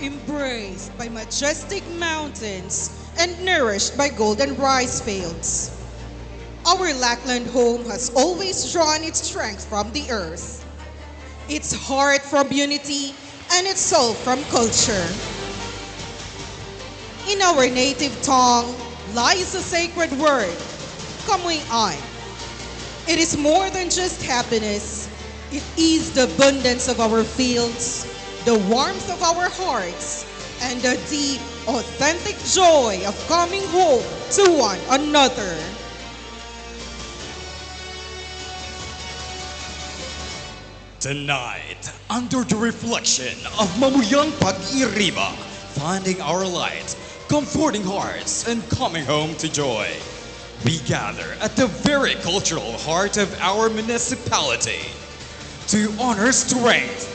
embraced by majestic mountains and nourished by golden rice fields. Our Lackland home has always drawn its strength from the earth, its heart from unity, and its soul from culture. In our native tongue lies a sacred word, Kamuy-An. It is more than just happiness. It is the abundance of our fields, the warmth of our hearts, and the deep, authentic joy of coming home to one another. Tonight, under the reflection of Mamuyang Pag-iriba, finding our light, comforting hearts, and coming home to joy, we gather at the very cultural heart of our municipality to honor strength,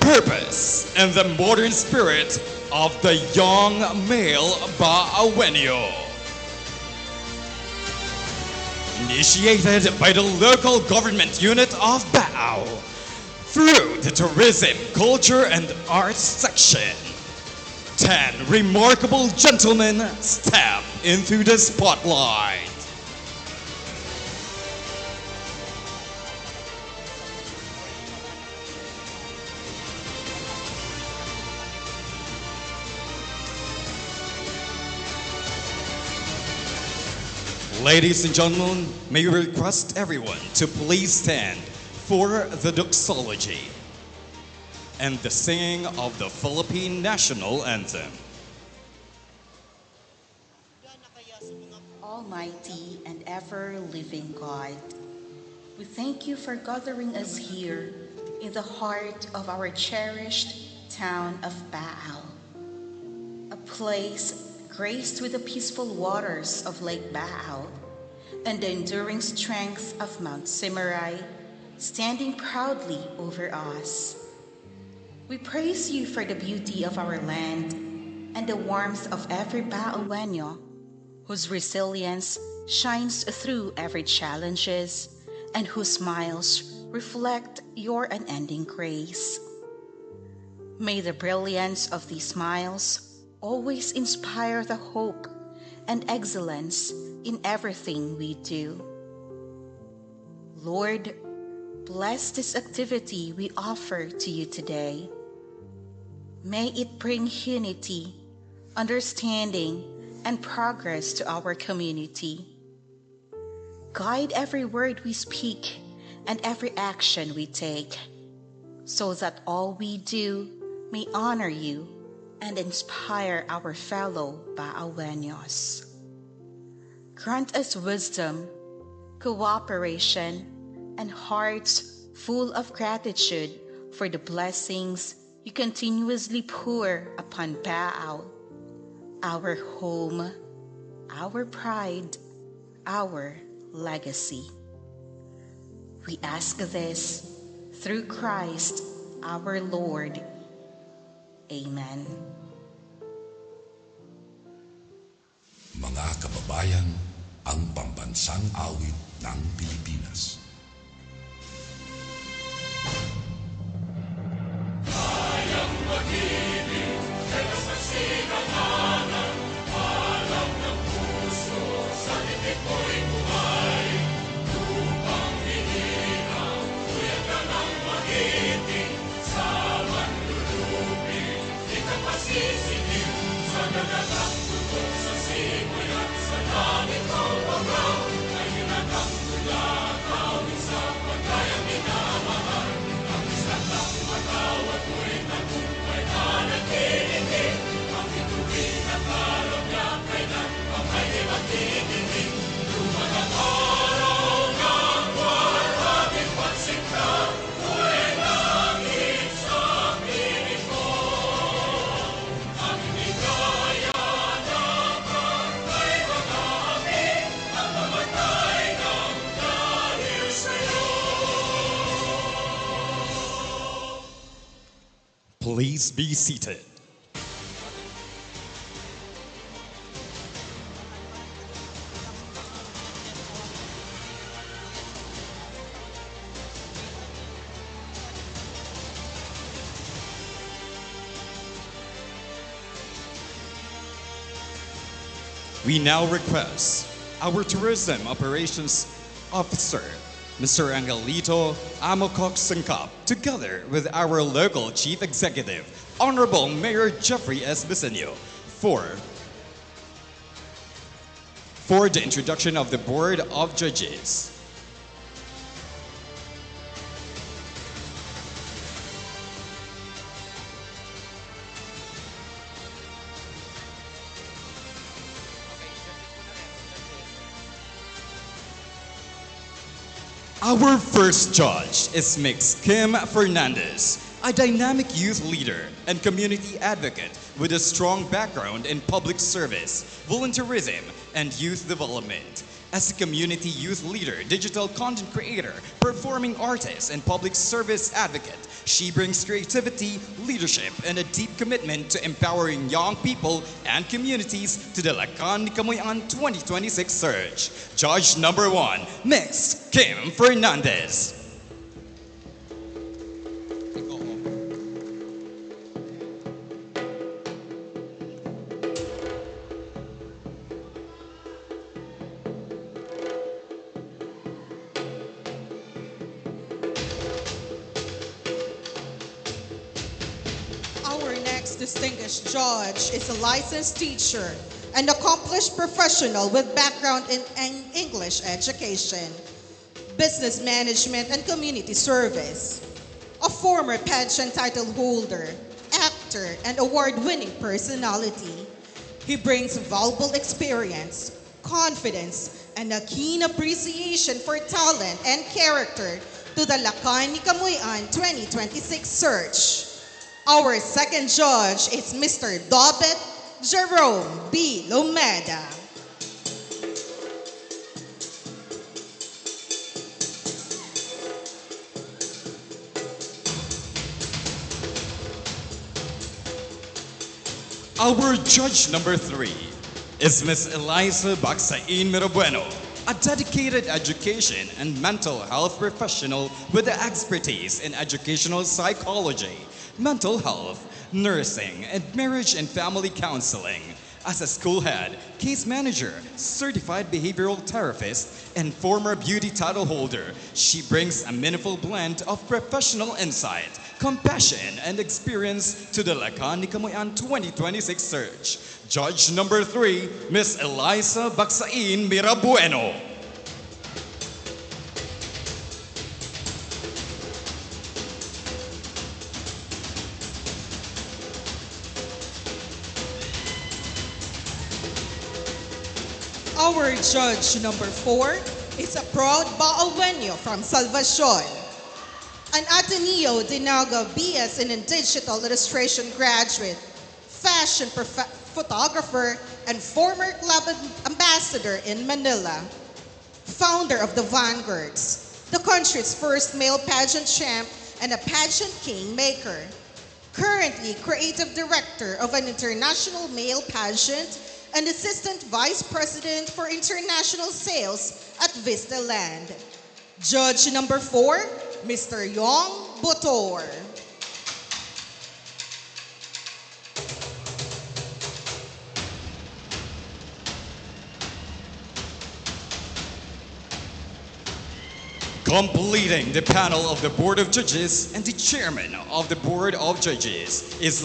purpose, and the modern spirit of the young male Baawenyo. Initiated by the local government unit of Baao, through the Tourism, Culture, and Arts section, 10 remarkable gentlemen step into the spotlight. Ladies and gentlemen, may we request everyone to please stand for the doxology and the singing of the Philippine National Anthem. Almighty and ever-living God, we thank you for gathering us here in the heart of our cherished town of Baao, a place graced with the peaceful waters of Lake Baao and the enduring strength of Mount Simuray standing proudly over us. We praise you for the beauty of our land and the warmth of every Baawenyo, whose resilience shines through every challenges and whose smiles reflect your unending grace. May the brilliance of these smiles always inspire the hope and excellence in everything we do. Lord, bless this activity we offer to you today. May it bring unity, understanding, and progress to our community. Guide every word we speak and every action we take, so that all we do may honor you and inspire our fellow Baawenyos. Grant us wisdom, cooperation, and hearts full of gratitude for the blessings you continuously pour upon Baao, our home, our pride, our legacy. We ask this through Christ our Lord. Amen. Mga kababayan, ang pambansang awit ng Pilipinas. Kayang mag-ibig, pero sa sinanganan, alam ng puso, sa titik mo'y buhay. Lupang hinirang, tuyag ka ng magiting, sa manlulupin, di ka pasisingin, sa nagalang tutok sa simoy at sa langit ang wagaw, ay hinatang tula, kawin sa pagkayang minamahal. Ang isang lang matawad mo'y tagumpay na nagkilingin, ang bituin at alam niya kailan ang may di magtitingin. Lumagang araw ng buwan, ating pagsikta, tuloy langit sa piling ko. Ang hinigaya ng barkay mag-aapi, ang mamatay ng dahil sa'yo. Please be seated. We now request our Tourism Operations Officer, Mr. Angelito Amokok Sangkap, together with our local Chief Executive, Honorable Mayor Jeffrey S. Bisenyo, for the introduction of the Board of Judges. Our first judge is Ms. Kim Fernandez, a dynamic youth leader and community advocate with a strong background in public service, volunteerism, and youth development. As a community youth leader, digital content creator, performing artist, and public service advocate, she brings creativity, leadership, and a deep commitment to empowering young people and communities to the Lakan Kamuy-An 2026 Surge. Judge number 1, Ms. Kim Fernandez. Our next distinguished judge is a licensed teacher and accomplished professional with background in English education, business management, and community service. A former pageant title holder, actor, and award-winning personality, he brings valuable experience, confidence, and a keen appreciation for talent and character to the Lakan Kamuy-An 2026 Search. Our second judge is Mr. Dobet Jerome B. Lomeda. Our judge number 3 is Ms. Eliza Baksain Mirabueno, a dedicated education and mental health professional with expertise in educational psychology, mental health, nursing, and marriage and family counseling. As a school head, case manager, certified behavioral therapist, and former beauty title holder, she brings a meaningful blend of professional insight, compassion, and experience to the Lakan Kamuy-An 2026 Search. Judge number 3, Ms. Eliza Baksain Mirabueno. Our judge number 4 is a proud Baowenyo from Salvacion, an Ateneo de Naga BS in Digital Illustration graduate, fashion photographer, and former club ambassador in Manila. Founder of the Vanguards, the country's first male pageant champ and a pageant kingmaker. Currently creative director of an international male pageant and Assistant Vice President for International Sales at Vista Land. Judge number 4, Mr. Yong Botor. Completing the panel of the Board of Judges and the Chairman of the Board of Judges is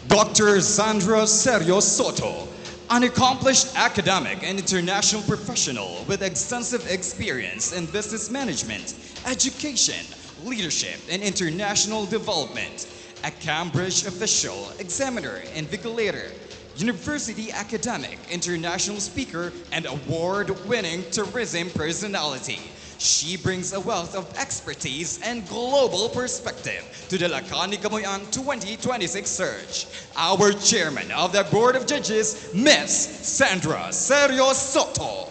Dr. Sandra Sergio Soto, an accomplished academic and international professional with extensive experience in business management, education, leadership, and international development. A Cambridge official, examiner, invigilator, university academic, international speaker, and award-winning tourism personality. She brings a wealth of expertise and global perspective to the Lakan Kamuy-An 2026 Search. Our chairman of the Board of Judges, Ms. Sandra Sergio Soto.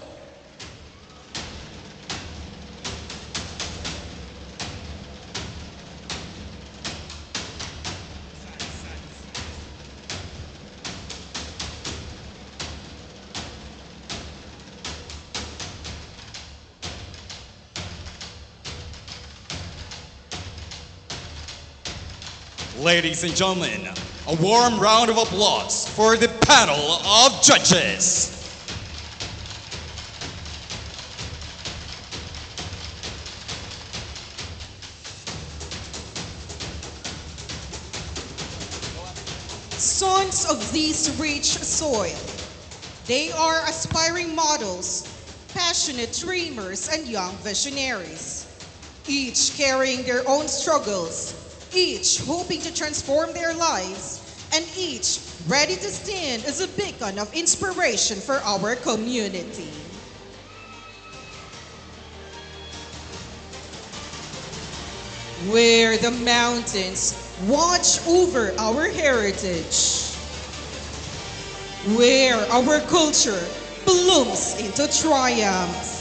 Ladies and gentlemen, a warm round of applause for the panel of judges. Sons of this rich soil. They are aspiring models, passionate dreamers, and young visionaries, each carrying their own struggles, each hoping to transform their lives, and each ready to stand as a beacon of inspiration for our community. Where the mountains watch over our heritage, where our culture blooms into triumph.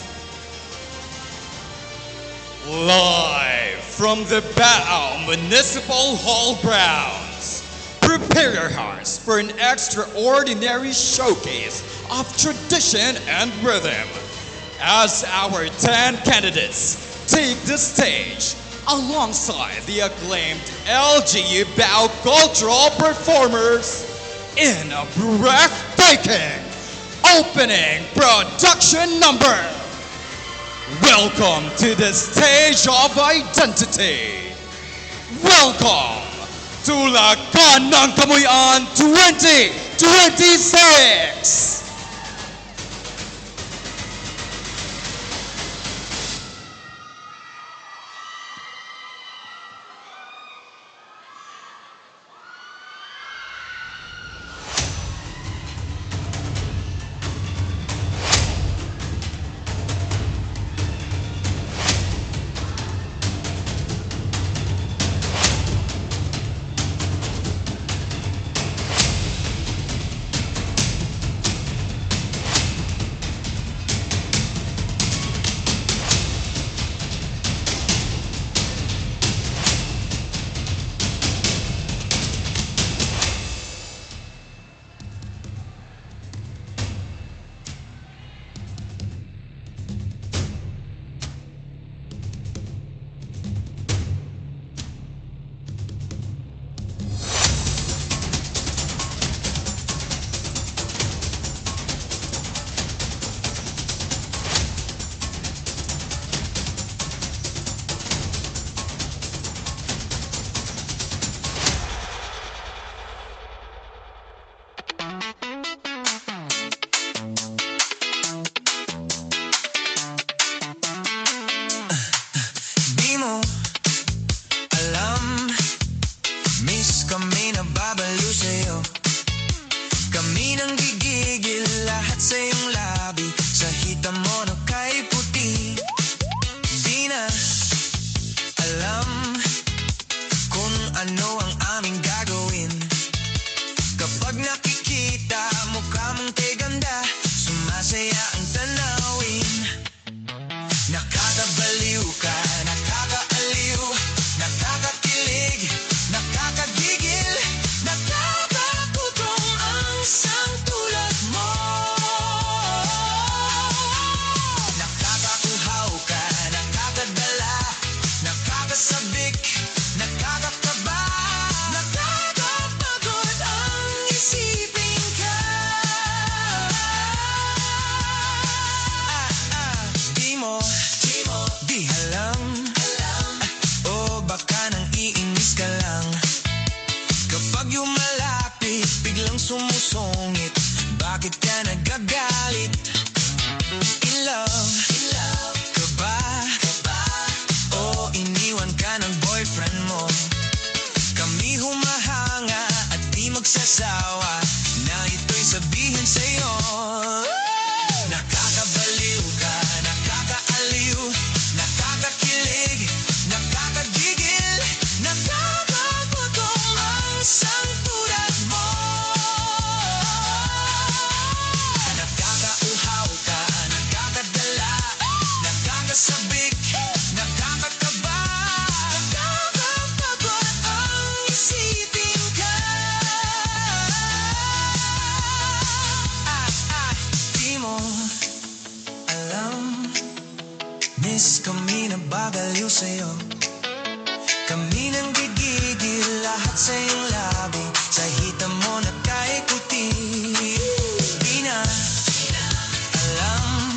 Live from the Baao Municipal Hall grounds, prepare your hearts for an extraordinary showcase of tradition and rhythm as our 10 candidates take the stage alongside the acclaimed LGU Baao cultural performers in a breathtaking opening production number. Welcome to the stage of identity. Welcome to Lakan ng Kamuy-An 2026. Kami na babaliw sa'yo. Kami nang gigigil lahat sa iyong labi. Sa hita mo na kay puti. Di na alam kung ano ang aming gagawin. Kapag nakikita mukha mong teganda, sumasaya ang tanawin. Nakakabaliw ka, nakakaaliw, nakakakilig, nakakagigil, nakakaputong ang isang tulad mo. Nakakakuhaw ka, nakakadala, nakakasabik, nakakakaba, nakakapagod ang isipin ka. Di halang, o baka nang iinis ka lang. Kapag yung malapit, biglang sumusungit. Bakit ka nagagalit? In love ka ba? O iniwan ka ng boyfriend mo? Kami humahanga at di magsasawa na ito'y sabihin sa'yo. Nakakabaliw ka, nakakaaliw, nakakakilig, nakakagigil, nakakaputong ang isang tulad mo. Nakakauhaw ka, nakakadala, nakakasabik, nakakakaba, nakakapagod ang isipin ka. Di mo alam, miss kami na babaliw sa'yo. Kami nang gigigil lahat sa iyong labi. Sa hita mo na kay puti. Di na alam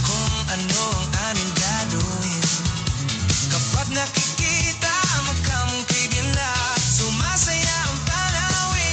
kung ano ang aming gagawin. Kapag nakikita mukha mong kay ganda, sumasaya ang tanawin.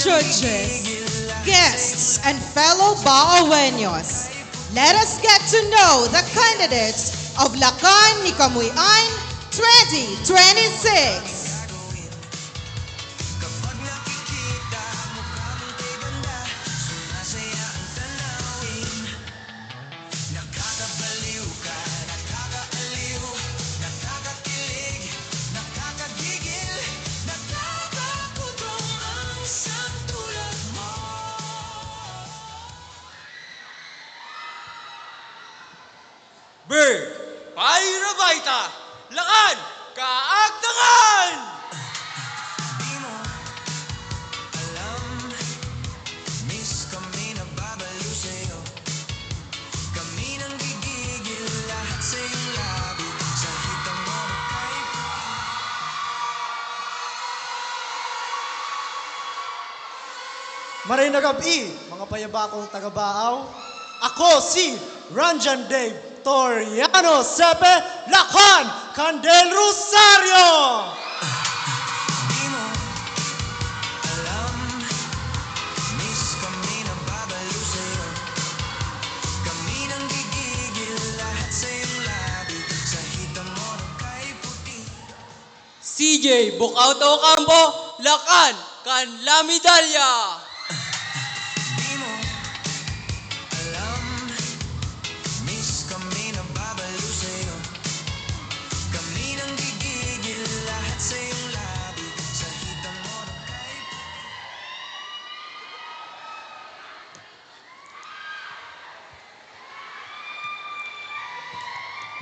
judges, guests, and fellow Baoeños, let us get to know the candidates of Lakan ni Kamuy-An 2026. Kapag nakikita mo kang kay ganda, sumasaya ang tanawin. Nakakabaliw ka, nakakaaliw, nakakakilig, nakakagigil, nakakagutom ang isang tulad mo. Berg, Pairabaita, Lakan, Kaagtangan! Di mo alam, miss kami na babaliw sa'yo. Kami nang gigigil lahat sa iyong labi, sa hita mo ay Marina gabi, mga payabakong taga-Baaw. Ako si Ranjan Dave Toriano Sepe Lakan Candel Rosario. di mo alam, miss kami na babaliw sa'yo. Kami nang gigigil lahat sa iyong labi, sa hita mo kay puti. CJ Bukauto Campo, Lakan, Kanla Medalya. Di mo alam, miss kami na babaliw sa'yo. Kami nang gigigil lahat sa iyong labi, sa hita mo kay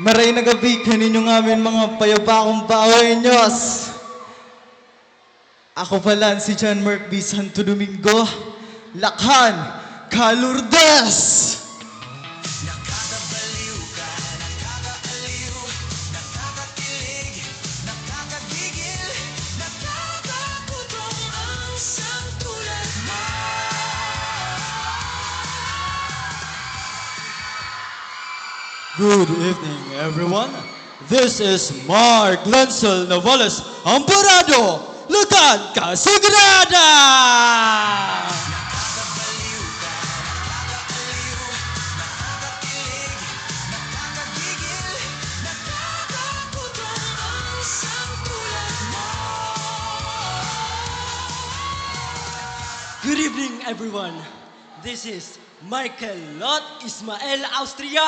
Maray na gabi kaninyo amin mga payabakong Baoeños. Ako pala si John Mark B. Santo Domingo, Lakan, Calurdes. nakakabaliw ka, nakakaaliw, nakakakilig, nakakagigil, nakakagutom ang isang tulad mo. Good evening, everyone. This is Mark Lancel Navales Amparado, Lakan Kasugrada! Nakakabaliw ka, nakakaaliw, nakakakilig, nakakagigil, nakakagutom ang isang tulad mo. Good evening, everyone. This is Michael Lot Ismael Austria,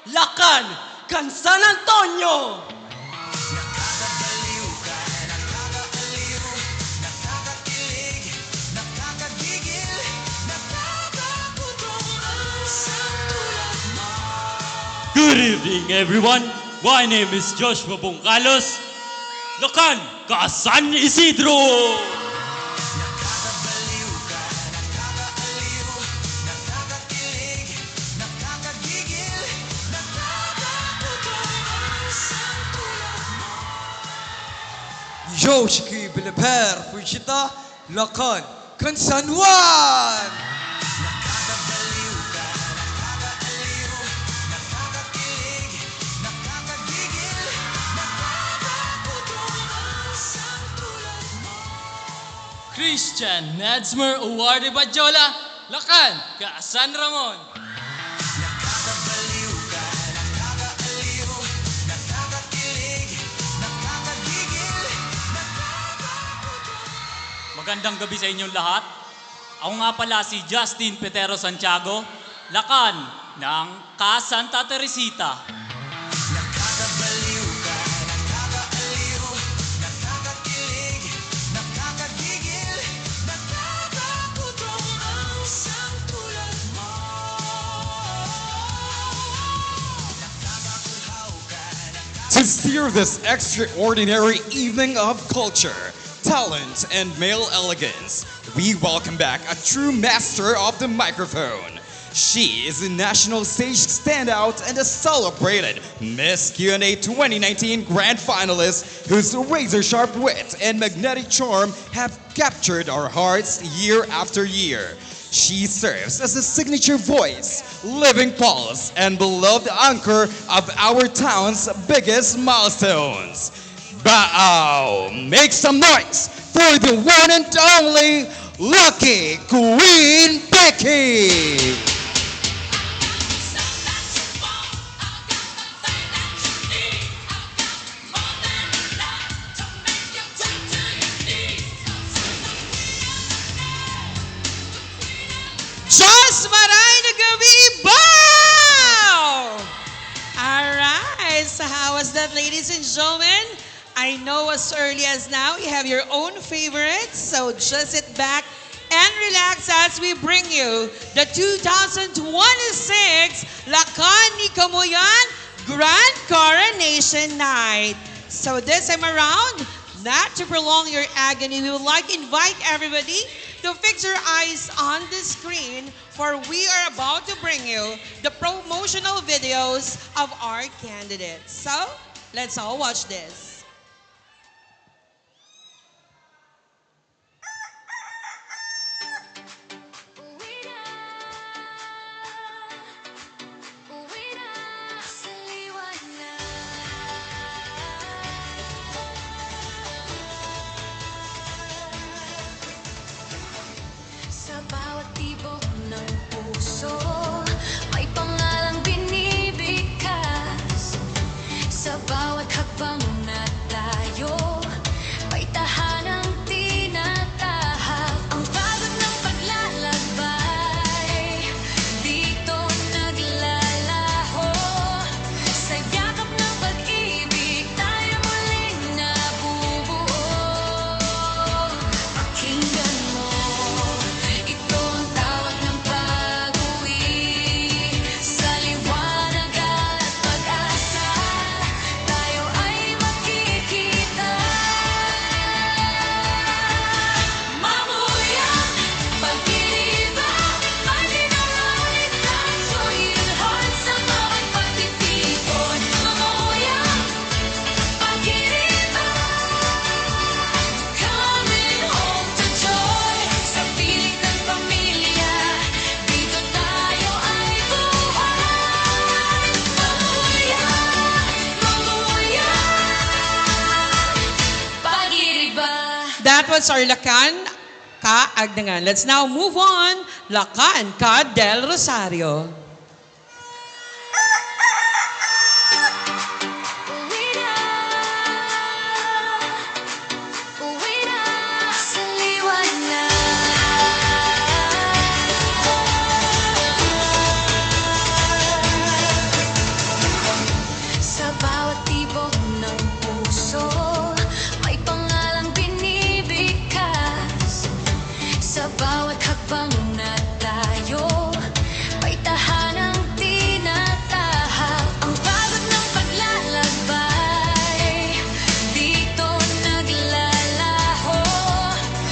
Lakan, Can San Antonio. Nakakabaliw ka, nakakaaliw, nakakakilig, nakakagigil, nakakagutom ang isang tulad mo. Good evening, everyone. My name is Joshua Bongkalos. Lakan, San Isidro. Nakakabaliw ka, nakakaaliw, nakakakilig, nakakagigil, nakakagutom ang isang tulad mo. Yoshiki Biliper, Fushita, Lakan, San Juan! Nakakabaliw ka, nakakaaliw, nakakakilig, nakakagigil, nakakagutom ang isang tulad mo. Christian Nadsmer Uwarde Badjola, Lakan, San Ramon. Nakakabaliw ka, nakakaaliw, nakakakilig, nakakagigil, Magandang gabi sa inyong lahat. Ako nga pala si Justin Petero Santiago, Lakan ng Santa Teresita. nakakabaliw ka, nakakaaliw, nakakakilig, nakakagigil, nakakagutom ang isang tulad mo. Nakakakuhaw ka, To steer this extraordinary evening of culture, talent, and male elegance, we welcome back a true master of the microphone. She is a national stage standout and a celebrated Miss Q&A 2019 grand finalist whose razor-sharp wit and magnetic charm have captured our hearts year after year. She serves as a signature voice, living pulse, and beloved anchor of our town's biggest milestones. Baao, make some noise for the one and only Lucky Queen Becky! Diyos maray na gabi, Bao! Alright, so how was that, ladies and gentlemen? I know as early as now you have your own favorites, so just sit back and relax as we bring you the 2026 Lakan ni Kamuy-An Grand Coronation Night. So this time around, not to prolong your agony, we would like to invite everybody to fix your eyes on the screen, for we are about to bring you the promotional videos of our candidates. So, let's all watch this. Sa bawat tibok ng puso, may pangalang binibigkas. Sa bawat hakbang na tayo, may tahanang tinatahak. Ang pagod ng paglalakbay, dito naglalaho. Sa yakap ng pag-ibig, tayo muling nabubuo. Pakinggan mo, ito ang tawag ng pag-uwi. Sa liwanag at pag-asa, tayo ay makikita. Mamuyan, pag-ibig, malinalangit ang suhilhan sa bawat pagtitipon. Mamuyan, pag-ibig, coming home to joy. Sa piling ng pamilya, dito tayo ay buhay. Mamuyan, pag-ibig ba? That was our Lakan Kaagdangan. Let's now move on. Lakan Ka del Rosario. Uwi na, uwi na sa liwanag. Sa bawat tibok ng puso, may pangalang binibigkas. Sa bawat hakbang na tayo, may tahanang tinatahak. Ang pagod ng paglalakbay, dito naglalaho.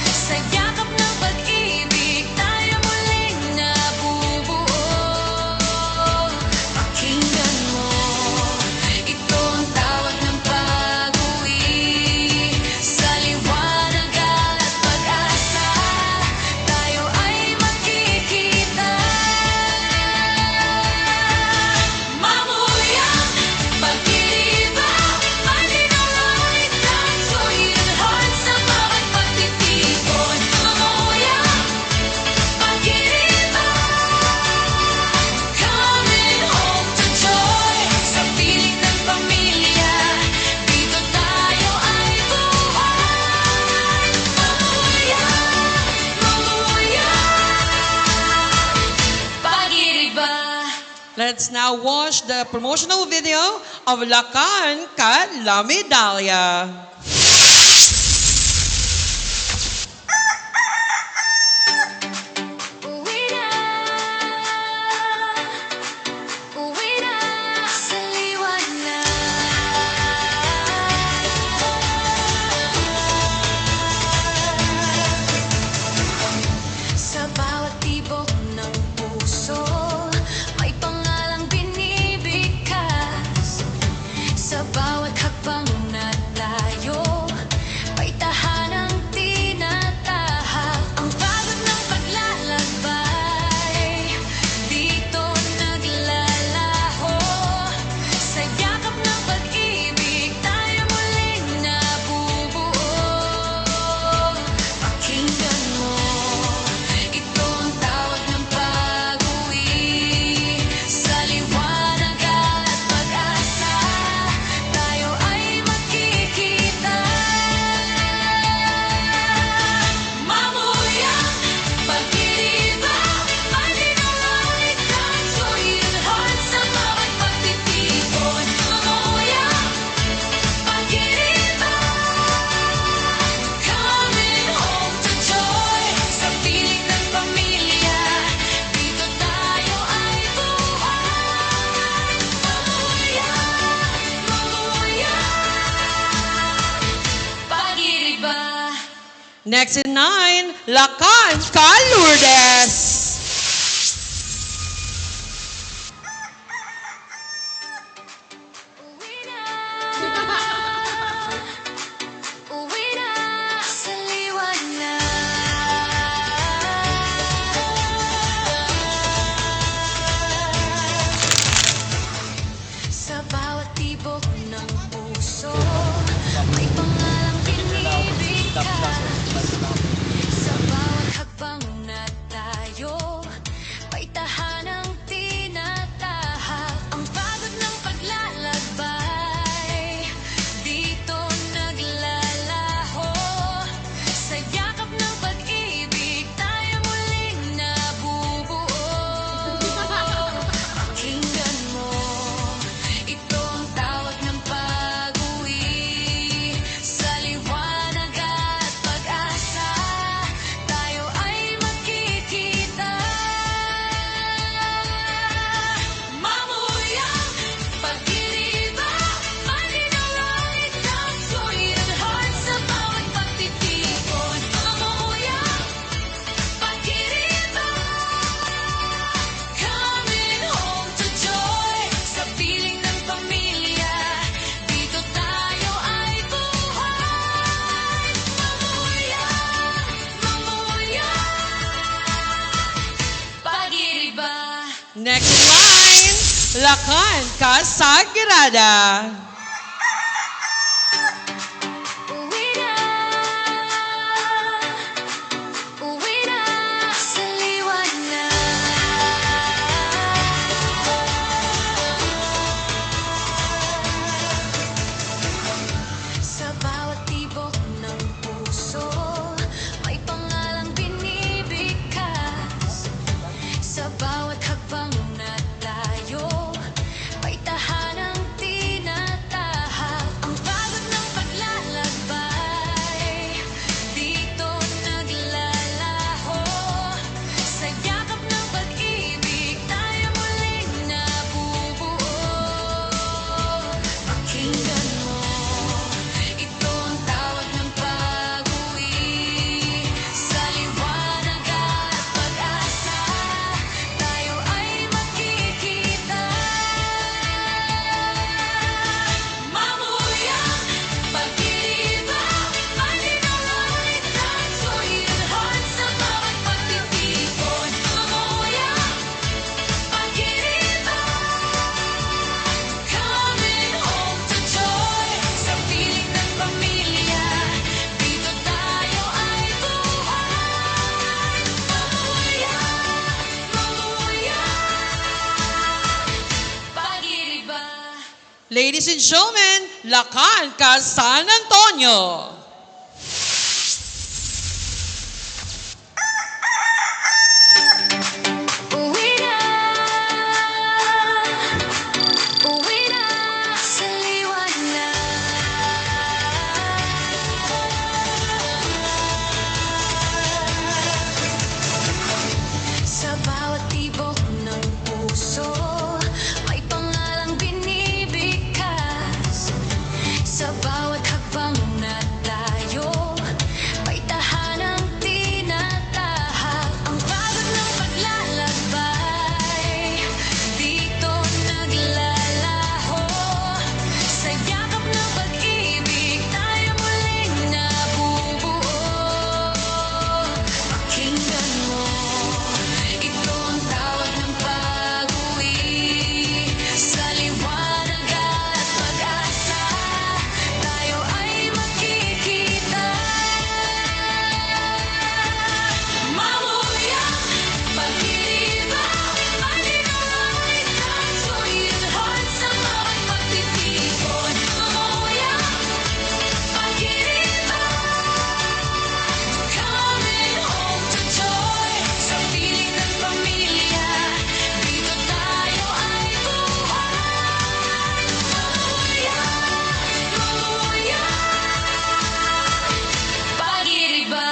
Sa yakap ng pag-ibig, tayo muling nabubuo. Pakinggan mo, ito ang tawag ng pag-uwi. Sa liwanag at pag-asa, tayo ay makikita. Mamuyang pag-ibig, malinalangit ang suhilhan sa bawat pagtitipon. Mamuyang pag-ibig, coming home to joy. Sa piling ng pamilya, dito tayo ay buhay. Pag-ibig ba? Let's now watch the promotional video of Lakan Ka La Medalla. Uwi na, uwi na sa liwanag. Sa bawat tibok ng puso, may pangalang binibigkas. Sa bawat hakbang na tayo, Next in 9, Lakan Lourdes. Uwi na sa liwanag. Sa bawat tibok ng puso, may pangalang pinibig ka. Sa bawat hakbang na tayo, may tahanang tinatahak. Ang pagod ng paglalakbay, dito naglalaho. Sa yakap ng pag-ibig, tayo muling nabubuo. Pakinggan mo, ito ang tawag ng pag-uwi. Sa liwanag at pag-asa, tayo ay magkikita. Mamuyang pag-iriba, malinaw ang itang tuwid ang heart sa bawat pagtitipon. Mamuyang pag-iriba, coming home to joy. Sa piling ng pamilya, dito tayo ay buhay. Mamuyang pag-iriba. Next in line, Lakan Sagrada. Uwi na, uwi na sa liwanag. Sa bawat tibok ng puso, may pangalang binibigkas. Sa bawat hakbang na tayo, may tahanang tinatahak. Ang pagod ng paglalakbay, dito naglalaho. Sa yakap ng pag-ibig, tayo muling nabubuo. Pakinggan mo, ito ang tawag ng pag-uwi. Sa liwanag at pag-asa, tayo ay magkikita. Mamuyang pag-iriba, malinaw ang itang tuwid ang heart sa bawat pagtitipon. Mamuyang pag-iriba, coming home to joy. Sa piling ng pamilya, dito tayo ay buhay. Mamuyang pag-iriba. Ladies and gentlemen, Lakan San Antonio. Uwi na, uwi na sa liwanag. Sa bawat tibok ng puso, may pangalang binibigkas. Sa bawat hakbang na tayo, may tahanang tinatahak. Ang pagod ng paglalakbay, dito naglalaho. Sa yakap ng pag-ibig, tayo muling nabubuo. Pakinggan mo, ito ang tawag ng pag-uwi. Sa liwanag at pag-asa, tayo ay magkikita. Mamuyang pag-iriba, malinaw ang itang tuwid ang heart sa bawat pagtitipon. Mamuyang pag-iriba, coming home to joy. Sa piling ng pamilya, dito tayo ay buhay. Mamuyang pag-iriba.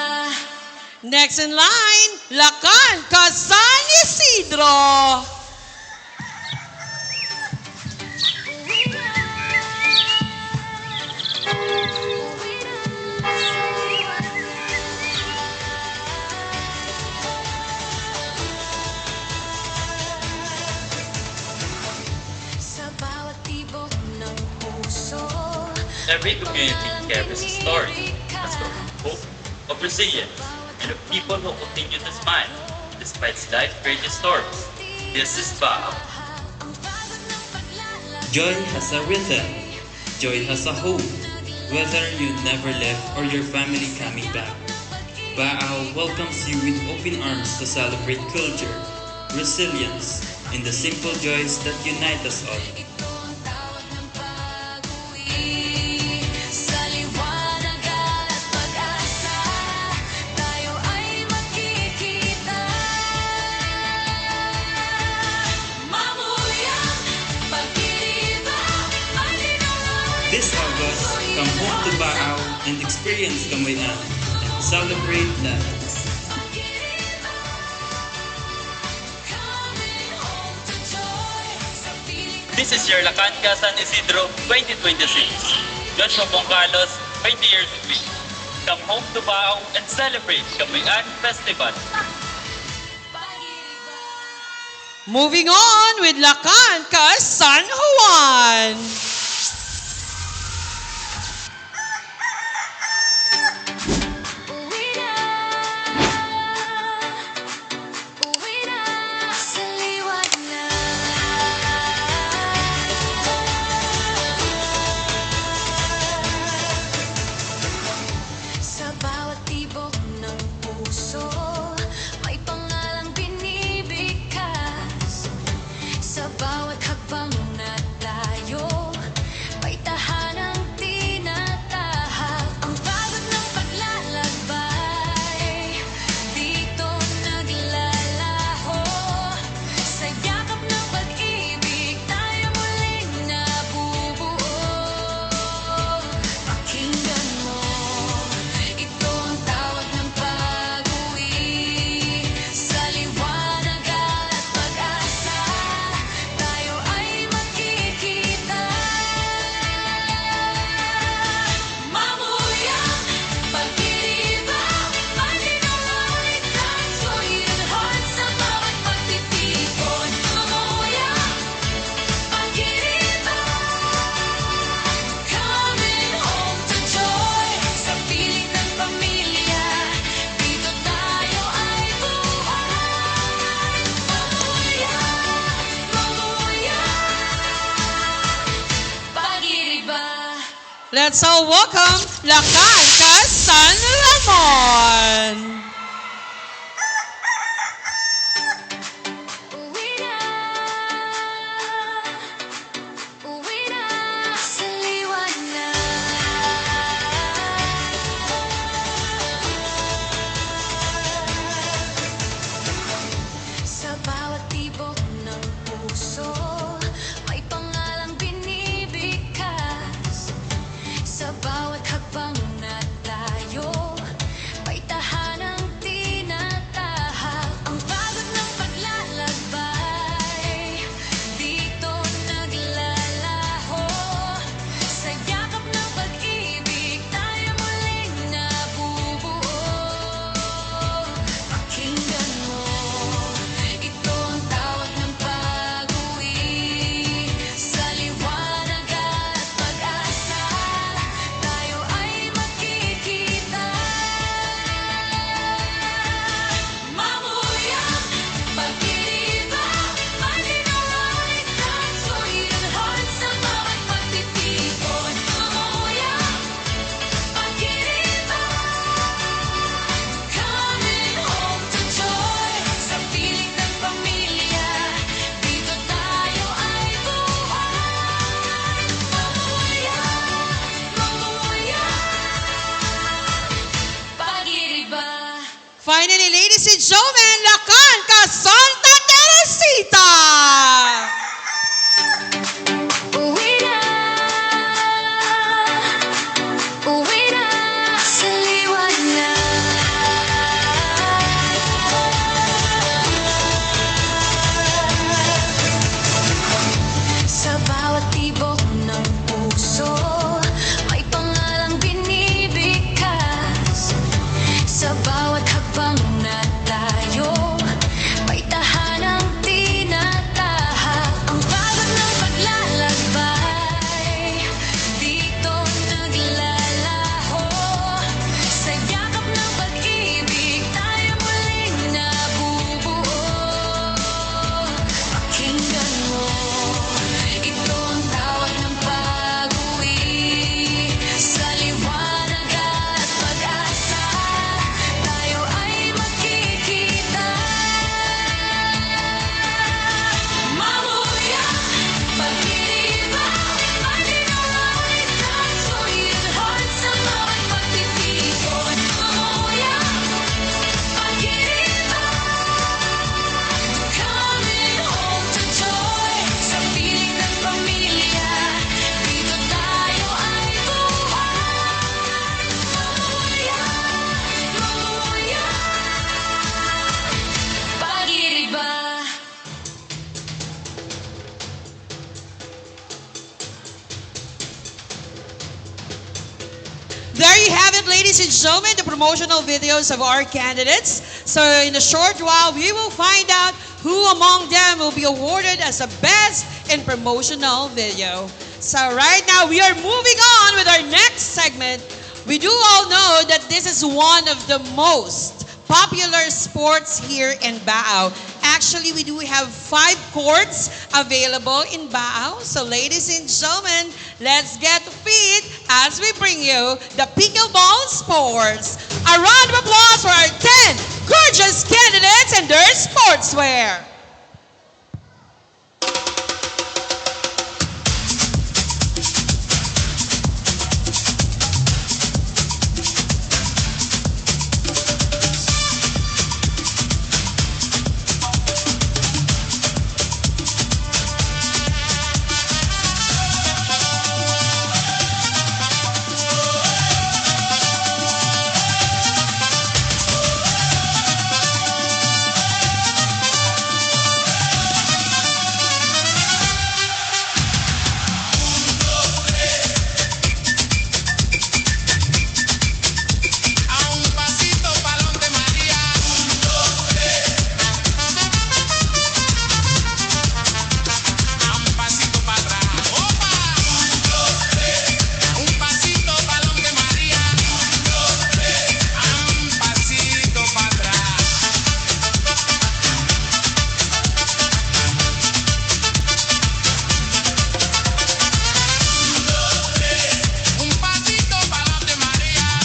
Next in line, Lakan San Isidro. Uwi na, uwi na sa liwanag. Every community carries a story, a story of hope, of resilience, and of people who continue to smile despite life's greatest storms. This is Baao. Joy has a rhythm. Joy has a hope. Whether you never left or your family coming back, Baao welcomes you with open arms to celebrate culture, resilience, and the simple joys that unite us all. Sa liwanag at pag-asa, tayo ay magkikita. Mamuyang pag-ibig, malinaw. This August, come home to Baao and experience Kamuy-An and celebrate life. This is your Lakan San Isidro 2026. Joshua Bongcalos, 20 years with me. Come home to Baao and celebrate Kamuy-An Festival. Moving on with Lakan San Juan. Sa liwanag. Sa bawat tibok ng puso, may pangalang binibigkas. Sa bawat hakbang na tayo, may tahanang tinatahak. Ang pagod ng paglalakbay, dito naglalaho. Sa yakap ng pag-ibig, tayo muling nabubuo. Pakinggan mo, ito ang tawag ng pag-uwi. Sa liwanag at pag-asa, tayo ay magkikita. Mamuyang pag-ibig, malinaw ay transformed heart sa bawat pagtitipon. Mamuyang pag-ibig, coming home to joy. Sa piling ng pamilya, dito tayo ay buhay. Mamuyang pag-ibig. Let's all welcome Lakan San Ramon. Uwi na sa liwanag. Sa bawat tibok ng puso, may pangalang binibigkas. Sa bawat hakbang na tayo, may tahanang tinatahak. Ang pagod ng paglalakbay, dito naglalaho. Sa yakap ng pag-ibig, tayo muling nabubuo. Pakinggan mo, ito ang tawag ng pag-uwi. Sa liwanag at pag-asa, tayo ay magkikita. Mamuyang pag-ibig, malinaw ay transformed heart sa bawat pagtitipon. Mamuyang pag-ibig, coming home to joy. Sa piling ng pamilya, dito tayo ay buhay. Mamuyang pag-ibig. Finally, ladies and gentlemen, Lakan Santa Teresita. Uwi na sa liwanag. Sa bawat tibok ng puso, may pangalang binibigkas. Sa bawat hakbang na tayo, may tahanang tinatahak. There you have it, ladies and gentlemen, the promotional videos of our candidates. So in a short while, we will find out who among them will be awarded as the best in promotional video. So right now, we are moving on with our next segment. We do all know that this is one of the most popular sports here in Baao. Actually, we do have 5 courts available in Baao. So ladies and gentlemen, let's get fit as we bring you the pickleball sports. A round of applause for our 10 gorgeous candidates and their sportswear.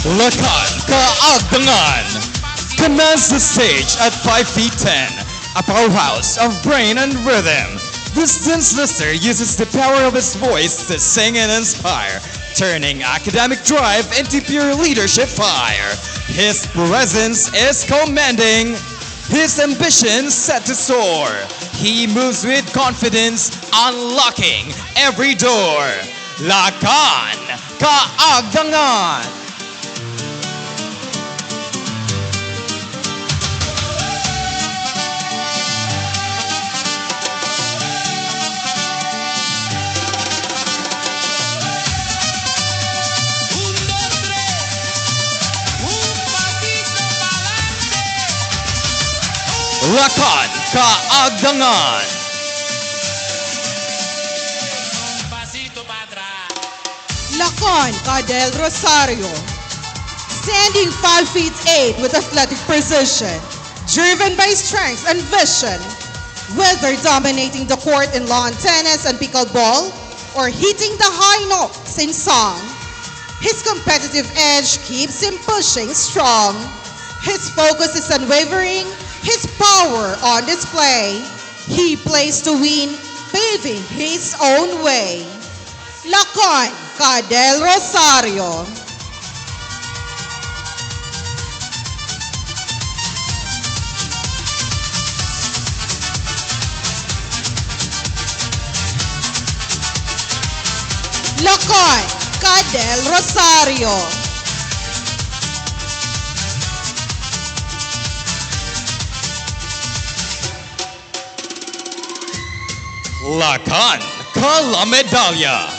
Lakan Kaagdangan commands the stage at 5 feet 10, a powerhouse of brain and rhythm. This dance lister uses the power of his voice to sing and inspire, turning academic drive into pure leadership fire. His presence is commanding, his ambition set to soar. He moves with confidence, unlocking every door. Lakan Kaagdangan. Lakan Kaagdangan. Lakan Del Rosario. Standing 5 feet 8 with athletic precision, driven by strength and vision. Whether dominating the court in lawn tennis and pickleball or hitting the high notes in song, his competitive edge keeps him pushing strong. His focus is unwavering, his power on display. He plays to win, paving his own way. Lakan Del Rosario. Lakan Del Rosario. Lakan Medalya.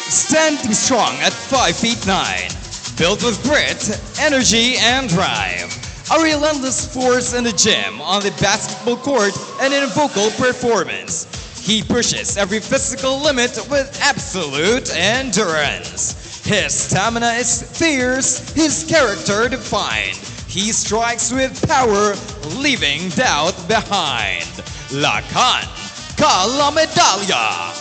Standing strong at 5 feet 9, built with grit, energy, and drive. A relentless force in the gym, on the basketball court, and in vocal performance. He pushes every physical limit with absolute endurance. His stamina is fierce, his character defined. He strikes with power, leaving doubt behind. Lakan Medalya.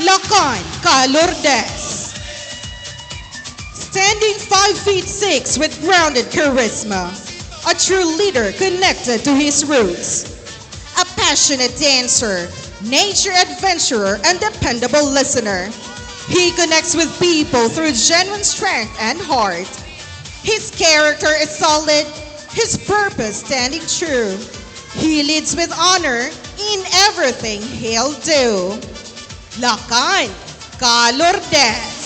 Lakan Lourdes. Standing 5 feet 6 with grounded charisma, a true leader connected to his roots. A passionate dancer, nature adventurer, and dependable listener. He connects with people through genuine strength and heart. His character is solid, his purpose standing true. He leads with honor in everything he'll do. Lakan Lourdes.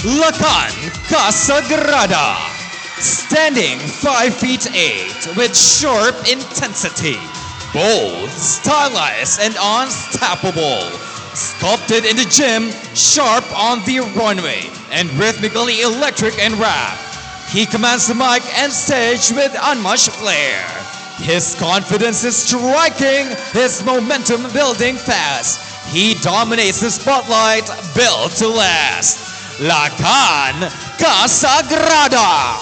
Lakan Casagrada. Standing 5 feet 8 with sharp intensity. Bold, stylized, and unstoppable. Sculpted in the gym, sharp on the runway, and rhythmically electric and rap. He commands the mic and stage with unmatched flair. His confidence is striking, his momentum building fast. He dominates the spotlight, built to last. Lakan Casagrada.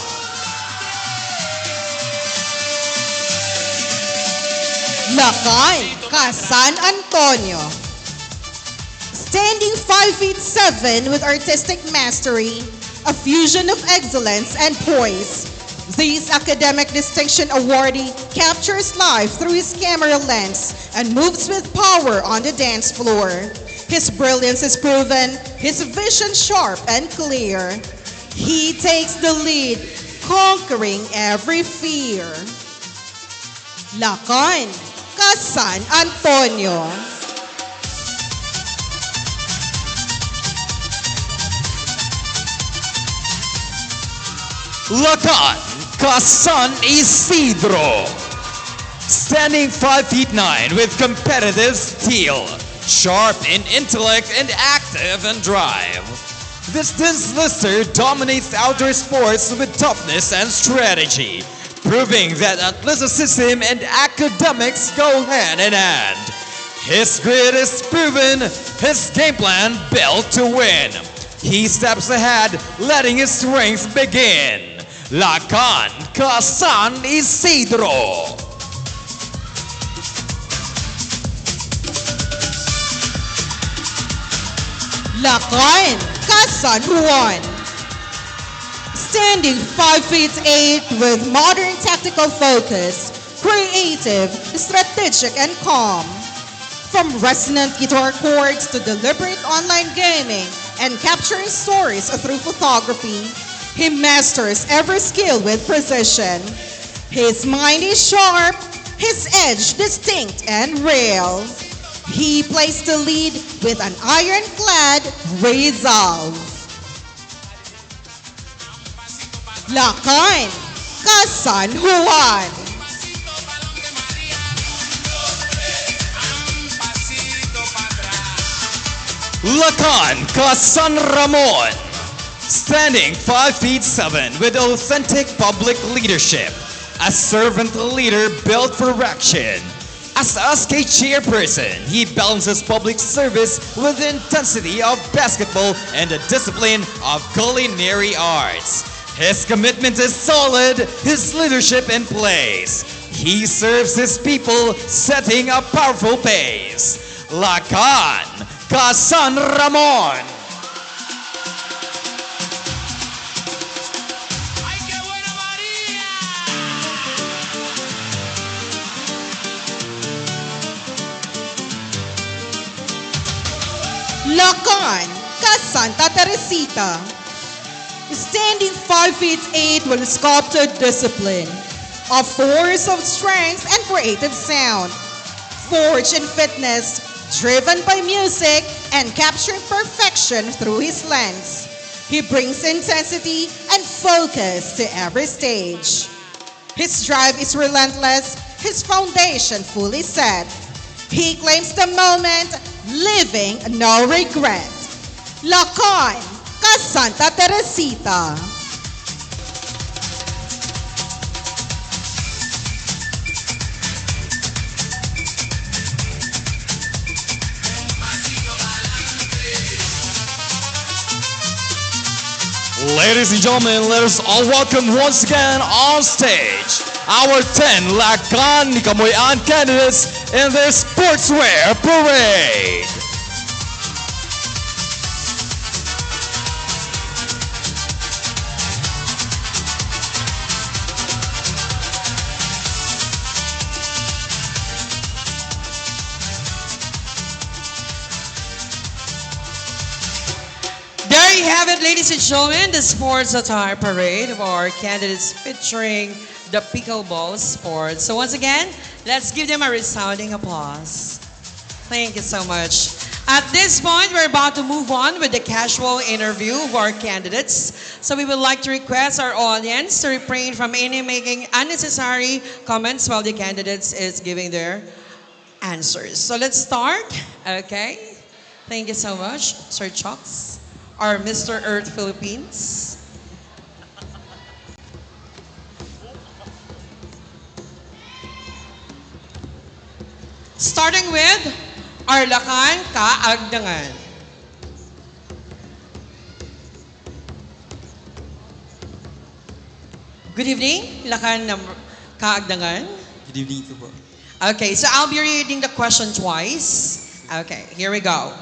Lakan San Antonio. Standing 5 feet 7 with artistic mastery, a fusion of excellence and poise, this academic distinction awardee captures life through his camera lens and moves with power on the dance floor. His brilliance is proven, his vision sharp and clear. He takes the lead, conquering every fear. Lakan San Antonio. Lakan San Isidro. Standing 5 feet 9 with competitive steel, sharp in intellect and active in drive. This dense lister dominates outdoor sports with toughness and strategy, proving that athleticism and academics go hand in hand. His grit is proven, his game plan built to win. He steps ahead, letting his strength begin. Lakan San Isidro. Lakan San Juan. Standing 5 feet 8 with modern tactical focus, creative, strategic, and calm. From resonant guitar chords to deliberate online gaming and capturing stories through photography, he masters every skill with precision. His mind is sharp, his edge distinct and real. He plays the lead with an ironclad resolve. Lakan San Juan. Lakan San Ramon. Standing 5 feet 7 with authentic public leadership. A servant leader built for action. As a SK chairperson, he balances public service with the intensity of basketball and the discipline of culinary arts. His commitment is solid, his leadership in place. He serves his people, setting a powerful pace. Lakan San Ramon. Lakan Santa Teresita. Standing 5 feet 8 with sculpted discipline, a force of strength and creative sound, forged in fitness, driven by music, and capturing perfection through his lens. He brings intensity and focus to every stage. His drive is relentless, his foundation fully set. He claims the moment, leaving no regret. Lakan Santa Teresita. Ladies and gentlemen, let us all welcome once again on stage our 10 Lakan Kamuy-An candidates in their sportswear parade. There you have it, ladies and gentlemen, the sports attire parade of our candidates featuring the pickleball sport. So once again, let's give them a resounding applause. Thank you so much. At this point, we're about to move on with the casual interview of our candidates. So we would like to request our audience to refrain from any making unnecessary comments while the candidates is giving their answers. So let's start. Okay. Thank you so much, Sir Chucks, or Mr. Earth Philippines. Starting with our Lakan Kaagdangan. Good evening, Lakan Kaagdangan. Good evening to po. Okay, so I'll be reading the question twice. Okay, here we go.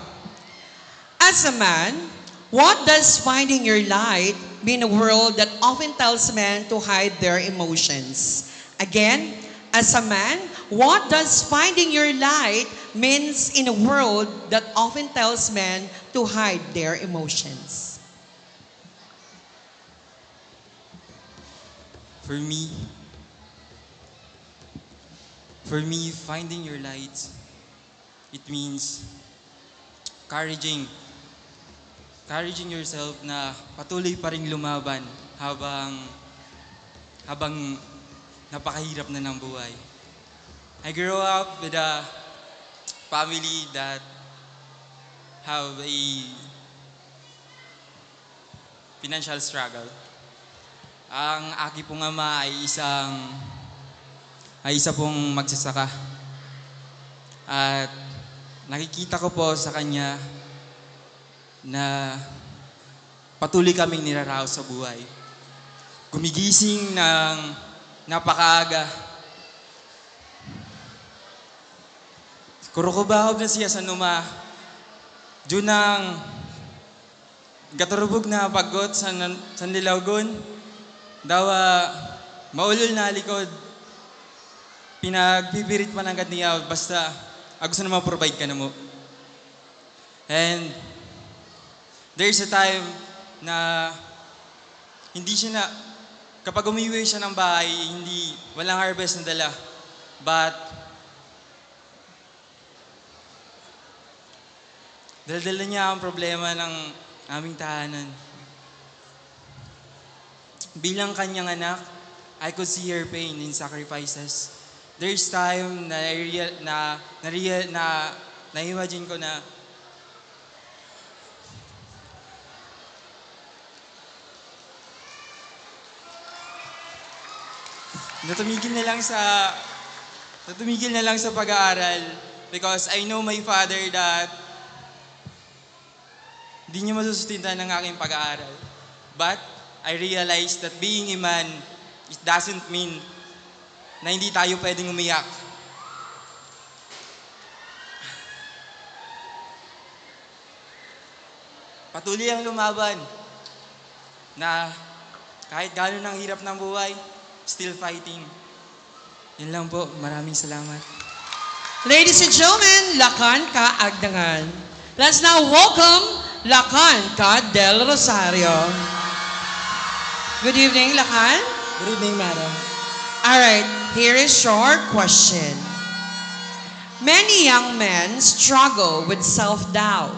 As a man, what does finding your light mean in a world that often tells men to hide their emotions? Again, as a man, what does finding your light means in a world that often tells men to hide their emotions? For me, finding your light, it means encouraging yourself na patuloy pa ring lumaban habang napakahirap na ng buhay. I grew up with a family that have a financial struggle. Ang aki pong ama ay isa pong magsasaka. At nakikita ko po sa kanya na patuloy kaming niraraos sa buhay. Gumigising ng napakaaga. Kurukubahog na siya sa numa. Junang gaturubog na paggot sa nilawgon. Dawa maulol na likod. Pinagpipirit pa ng niya basta gusto na ma-provide ka na mo. And there's a time na hindi siya na, kapag umiwi siya ng bahay, walang harvest na dala. But dala niya ang problema ng aming tahanan. Bilang kanyang anak, I could see her pain and sacrifices. There's time na na-imagine ko na natumigil na lang sa pag-aaral because I know my father that hindi niya masusustintan ng aking pag-aaral. But I realized that being a man, it doesn't mean na hindi tayo pwedeng umiyak. Patuloy ang lumaban na kahit gano'n ang hirap ng buhay, still fighting. Yun lang po. Maraming salamat. Ladies and gentlemen, Lakan Kaagdangan. Let's now welcome Lakan Ka del Rosario. Good evening, Lakan. Good evening, madam. All right, here is your question. Many young men struggle with self-doubt.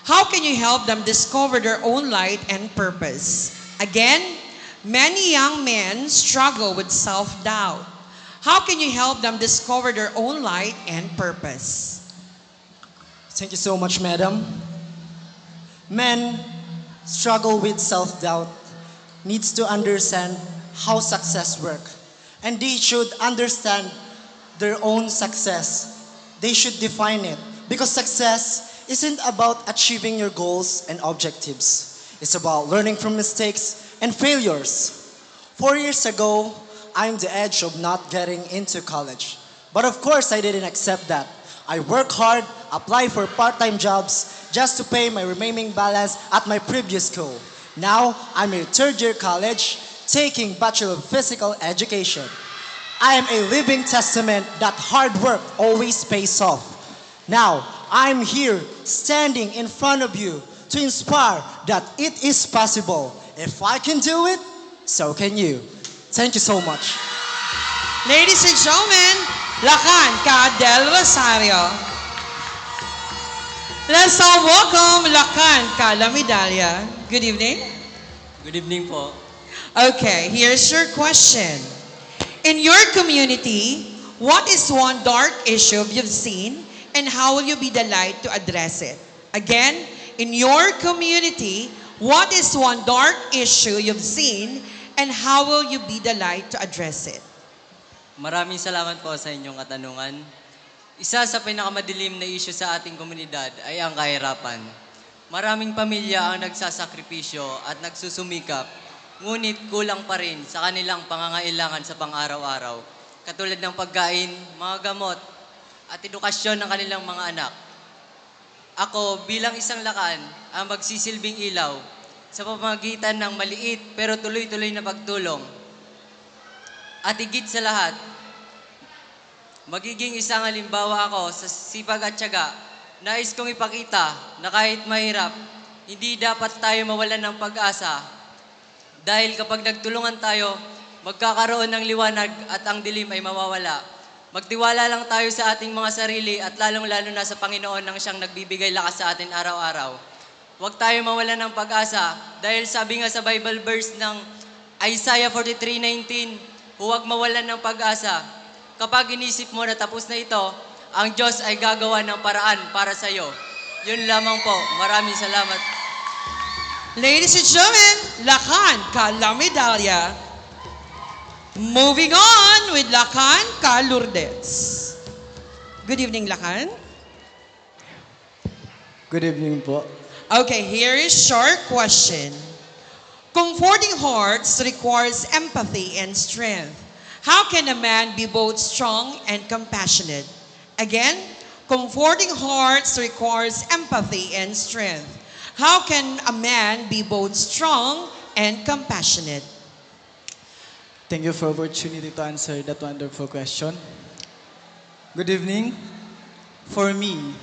How can you help them discover their own light and purpose? Again, many young men struggle with self-doubt. How can you help them discover their own light and purpose? Thank you so much, madam. Men struggle with self-doubt, needs to understand how success works. And they should understand their own success. They should define it. Because success isn't about achieving your goals and objectives. It's about learning from mistakes and failures. 4 years ago, I'm the edge of not getting into college. But of course, I didn't accept that. I work hard, apply for part-time jobs just to pay my remaining balance at my previous school. Now, I'm in third year college, taking Bachelor of Physical Education. I am a living testament that hard work always pays off. Now, I'm here standing in front of you to inspire that it is possible. If I can do it, so can you. Thank you so much. Ladies and gentlemen, Lakan Ka del Rosario. Let's all welcome Lakan Calamidalya. Good evening. Good evening po. Okay, here's your question. In your community, what is one dark issue you've seen and how will you be the light to address it? Again, in your community, what is one dark issue you've seen and how will you be the light to address it? Maraming salamat po sa inyong katanungan. Isa sa pinakamadilim na issue sa ating komunidad ay ang kahirapan. Maraming pamilya ang nagsasakripisyo at nagsusumikap, ngunit kulang pa rin sa kanilang pangangailangan sa pang-araw-araw, katulad ng pagkain, mga gamot, at edukasyon ng kanilang mga anak. Ako bilang isang Lakan ang magsisilbing ilaw sa pamamagitan ng maliit pero tuloy-tuloy na pagtulong. At higit sa lahat, magiging isang halimbawa ako sa sipag at tiyaga. Nais kong ipakita na kahit mahirap, hindi dapat tayo mawalan ng pag-asa. Dahil kapag nagtulungan tayo, magkakaroon ng liwanag at ang dilim ay mawawala. Magtiwala lang tayo sa ating mga sarili at lalong-lalo na sa Panginoon nang siyang nagbibigay lakas sa atin araw-araw. Huwag tayo mawalan ng pag-asa dahil sabi nga sa Bible verse ng Isaiah 43:19, huwag mawalan ng pag-asa. Kapag inisip mo na tapos na ito, ang Diyos ay gagawa ng paraan para sa iyo. Yun lamang po. Maraming salamat. Ladies and gentlemen, Lakan Calamidalya. Moving on with Lakan Lourdes. Good evening, Lakan. Good evening po. Okay, here is your question. Comforting hearts requires empathy and strength. How can a man be both strong and compassionate? Again, comforting hearts requires empathy and strength. How can a man be both strong and compassionate? Thank you for the opportunity to answer that wonderful question. Good evening. For me,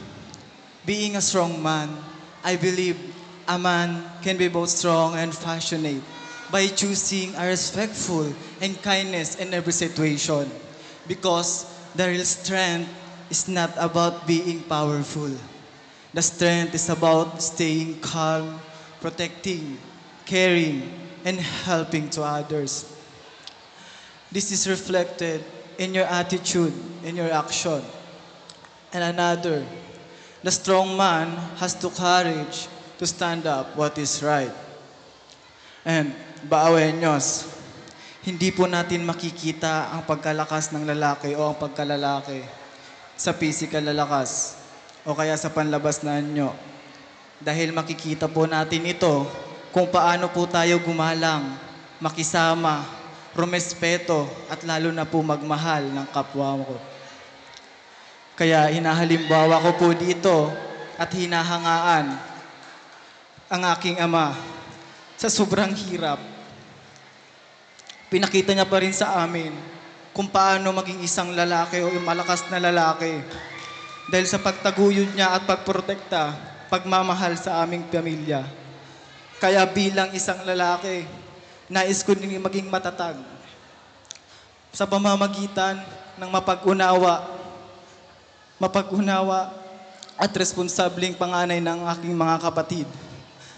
being a strong man, I believe a man can be both strong and passionate by choosing a respectful and kindness in every situation. Because the real strength is not about being powerful. The strength is about staying calm, protecting, caring, and helping to others. This is reflected in your attitude, in your action. And another, the strong man has the courage to stand up what is right. And Baoenyos, hindi po natin makikita ang pagkalakas ng lalaki o ang pagkalalaki sa physical na lakas o kaya sa panlabas na anyo. Dahil makikita po natin ito kung paano po tayo gumalang, makisama, rumespeto at lalo na po magmahal ng kapwa ko. Kaya hinahalimbawa ko po dito at hinahangaan ang aking ama sa sobrang hirap. Pinakita niya pa rin sa amin kung paano maging isang lalaki o yung malakas na lalaki. Dahil sa pagtaguyod niya at pagprotekta, pagmamahal sa aming pamilya. Kaya bilang isang lalaki, nais ko din maging matatag sa pamamagitan ng mapag-unawa at responsabling panganay ng aking mga kapatid.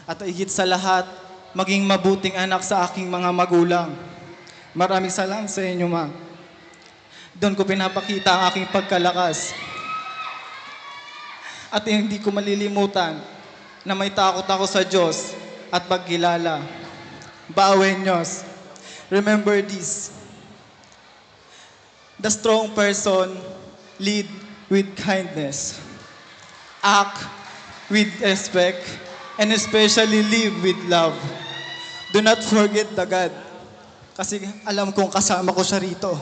At higit sa lahat, maging mabuting anak sa aking mga magulang. Maraming salamat sa inyo, ma. Doon ko pinapakita ang aking pagkalakas. At hindi ko malilimutan na may takot ako sa Diyos at pagkilala. Baoenyos, remember this. The strong person lead with kindness, act with respect, and especially live with love. Do not forget the God. Kasi alam kong kasama ko siya rito.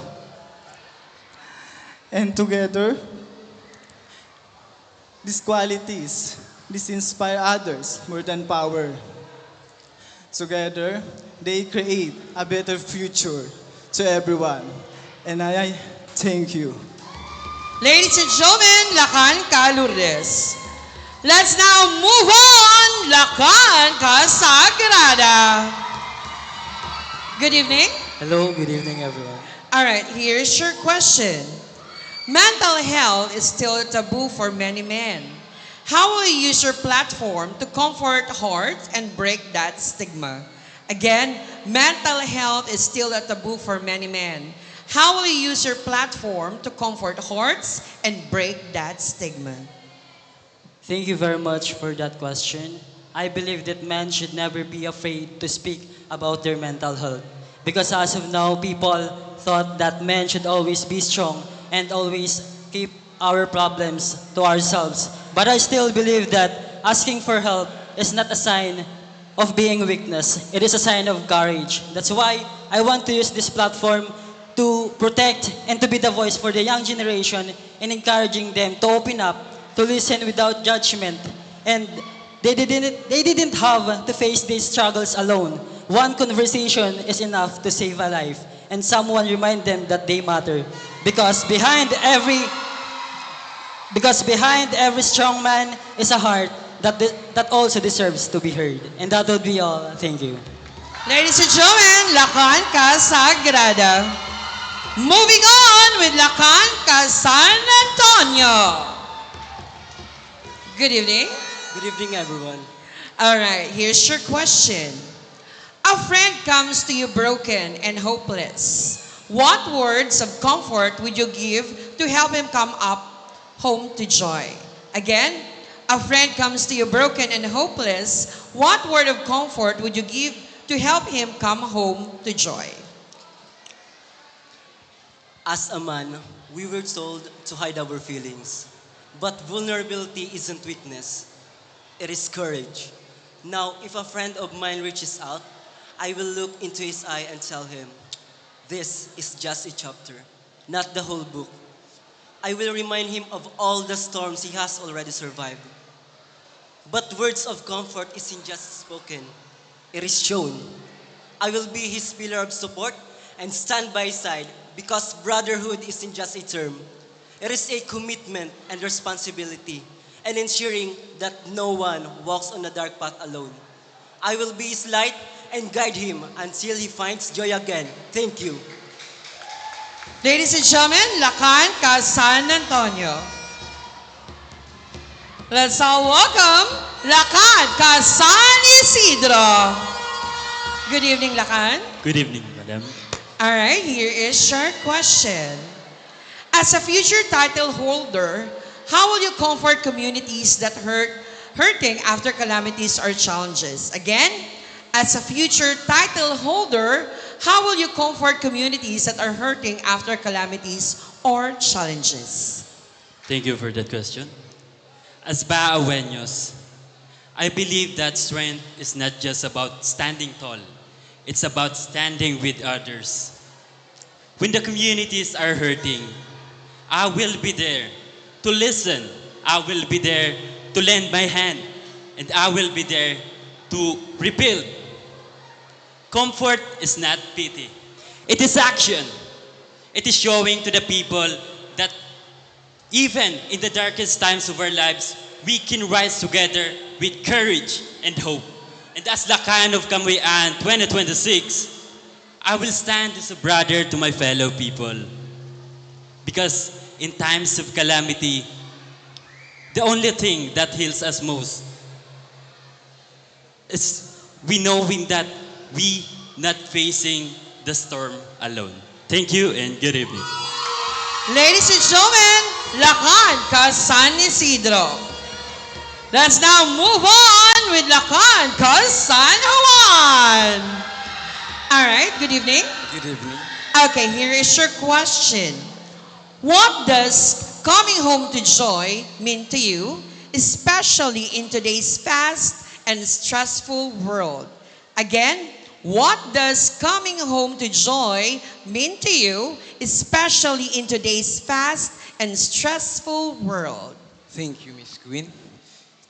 And together, these qualities, these inspire others more than power. Together, they create a better future to everyone. And I thank you. Ladies and gentlemen, Lakan Lourdes. Let's now move on, Lakan Sagrada. Good evening. Hello, good evening everyone. All right, here's your question. Mental health is still a taboo for many men. How will you use your platform to comfort hearts and break that stigma? Again, mental health is still a taboo for many men. How will you use your platform to comfort hearts and break that stigma? Thank you very much for that question. I believe that men should never be afraid to speak about their mental health. Because as of now, people thought that men should always be strong and always keep our problems to ourselves. But I still believe that asking for help is not a sign of being weakness. It is a sign of courage. That's why I want to use this platform to protect and to be the voice for the young generation and encouraging them to open up, to listen without judgment. And they didn't have to face these struggles alone. One conversation is enough to save a life and someone remind them that they matter. Because behind every strong man is a heart that also deserves to be heard. And that would be all. Thank you. Ladies and gentlemen, Lakan Casagrada. Moving on with Lakan San Antonio. Good evening. Good evening, everyone. All right, here's your question. A friend comes to you broken and hopeless. What words of comfort would you give to help him come up home to joy? Again, a friend comes to you broken and hopeless. What word of comfort would you give to help him come home to joy? As a man, we were told to hide our feelings. But vulnerability isn't weakness, it is courage. Now, if a friend of mine reaches out, I will look into his eye and tell him, this is just a chapter, not the whole book. I will remind him of all the storms he has already survived. But words of comfort isn't just spoken, it is shown. I will be his pillar of support and stand by his side because brotherhood isn't just a term. It is a commitment and responsibility and ensuring that no one walks on the dark path alone. I will be his light and guide him until he finds joy again. Thank you. Ladies and gentlemen, Lakan San Antonio. Let's all welcome Lakan San Isidro. Good evening, Lakan. Good evening, madam. All right, here is your question. As a future title holder, how will you comfort communities that hurting after calamities or challenges? Again, as a future title holder, how will you comfort communities that are hurting after calamities or challenges? Thank you for that question. As Baaweños, I believe that strength is not just about standing tall. It's about standing with others. When the communities are hurting, I will be there to listen. I will be there to lend my hand. And I will be there to rebuild. Comfort is not pity. It is action. It is showing to the people that even in the darkest times of our lives, we can rise together with courage and hope. And as Lakan of Kamuy-An 2026, I will stand as a brother to my fellow people. Because in times of calamity, the only thing that heals us most is we knowing that we not facing the storm alone. Thank you and good evening. Ladies and gentlemen, Lakan San Isidro. Let's now move on with Lakan San Juan. All right, good evening. Good evening. Okay, here is your question. What does coming home to joy mean to you, especially in today's fast and stressful world? Again, what does coming home to joy mean to you, especially in today's fast and stressful world? Thank you, Miss Queen.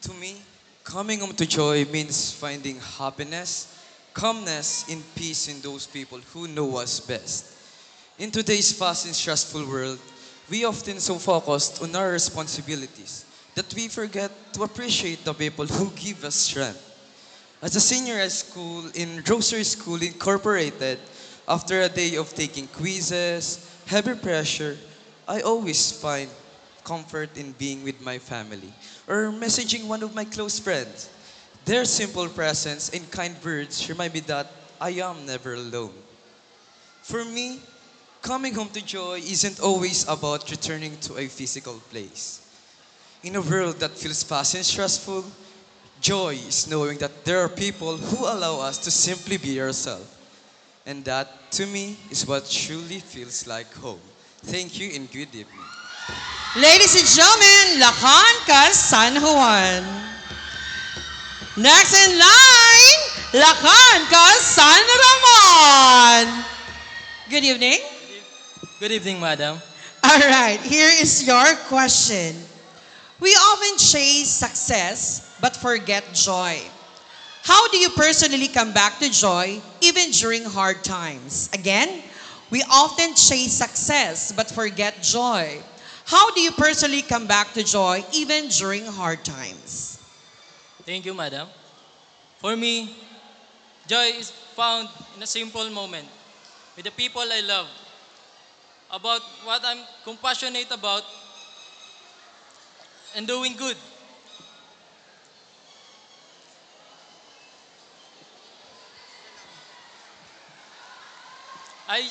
To me, coming home to joy means finding happiness, calmness, and peace in those people who know us best. In today's fast and stressful world, we often so focused on our responsibilities that we forget to appreciate the people who give us strength. As a senior high school in Rosary School Incorporated, after a day of taking quizzes, heavy pressure, I always find comfort in being with my family or messaging one of my close friends. Their simple presence and kind words remind me that I am never alone. For me, coming home to joy isn't always about returning to a physical place. In a world that feels fast and stressful, joy is knowing that there are people who allow us to simply be ourselves. And that, to me, is what truly feels like home. Thank you and good evening. Ladies and gentlemen, Lakan ka San Juan. Next in line, Lakan ka San Ramon. Good evening. Good evening, madam. All right, here is your question. We often chase success but forget joy. How do you personally come back to joy even during hard times? Again, we often chase success but forget joy. How do you personally come back to joy even during hard times? Thank you, madam. For me, joy is found in a simple moment with the people I love, about what I'm compassionate about, and doing good. I,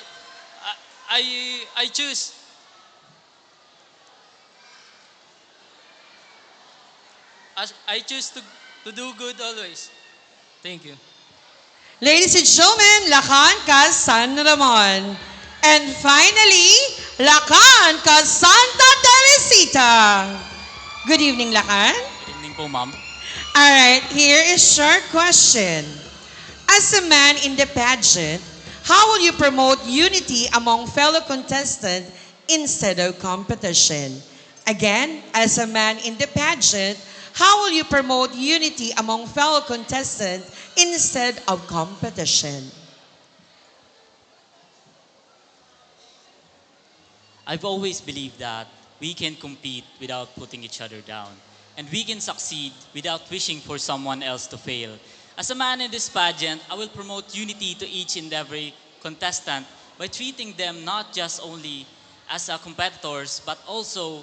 I choose. I choose to do good always. Thank you. Ladies and gentlemen, Lakan ka San Ramon. And finally, Lakan ka Santa Teresita. Good evening, Lakan. Good evening po, ma'am. All right, here is your question. As a man in the pageant, how will you promote unity among fellow contestants instead of competition? Again, as a man in the pageant, how will you promote unity among fellow contestants instead of competition? I've always believed that we can compete without putting each other down. And we can succeed without wishing for someone else to fail. As a man in this pageant, I will promote unity to each and every contestant by treating them not just only as competitors, but also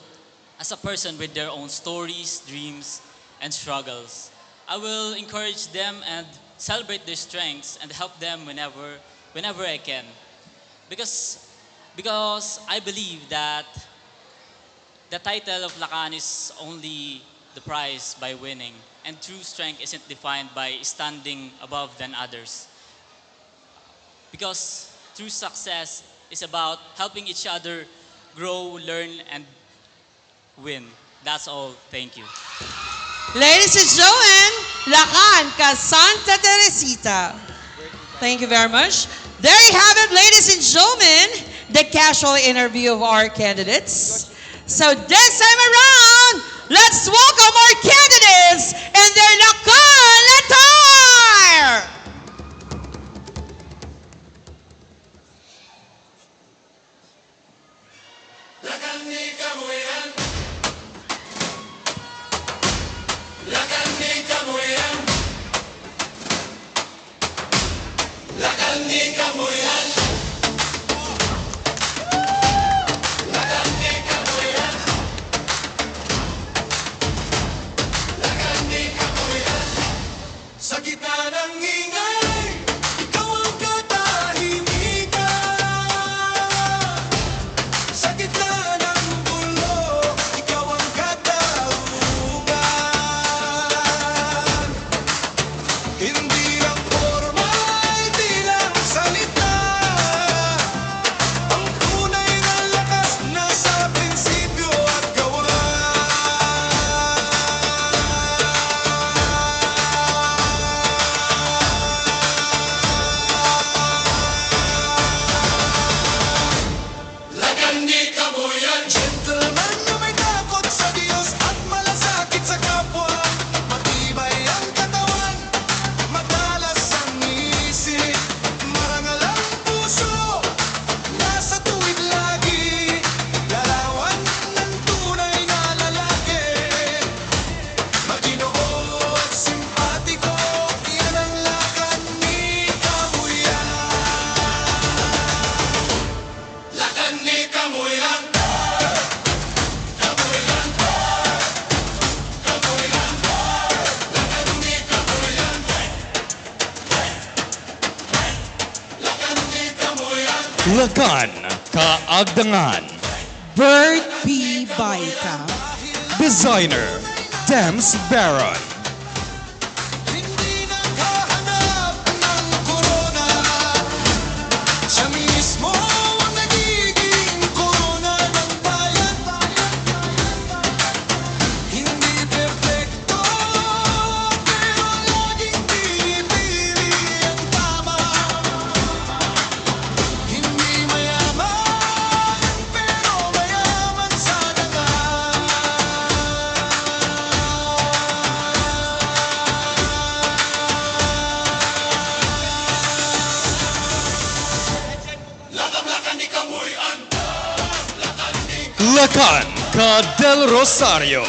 as a person with their own stories, dreams, and struggles. I will encourage them and celebrate their strengths and help them whenever I can. Because I believe that the title of Lakan is only the prize by winning, and true strength isn't defined by standing above than others. Because true success is about helping each other grow, learn, and win. That's all. Thank you. Ladies and gentlemen, Lakan ka Santa Teresita. Thank you very much. There you have it, ladies and gentlemen, the casual interview of our candidates. So this time around, let's welcome our candidates in their Lakan attire. Lakan ni Kamuy-An. Lakan ni Kamuy-An. Lakan ni Kamuy-An. Lakan ni Kamuy-An. Lakan, Kaagdangan. Bert P. Baita. Designer, Dems Baron. Siya mismo ang nagiging korona ng bayan. Hindi perfecto, pero laging pinipili ang tama. Hindi mayaman, pero mayaman sa dagat. Lakan ni Kamuy-An. Lakan, Ka del Rosario.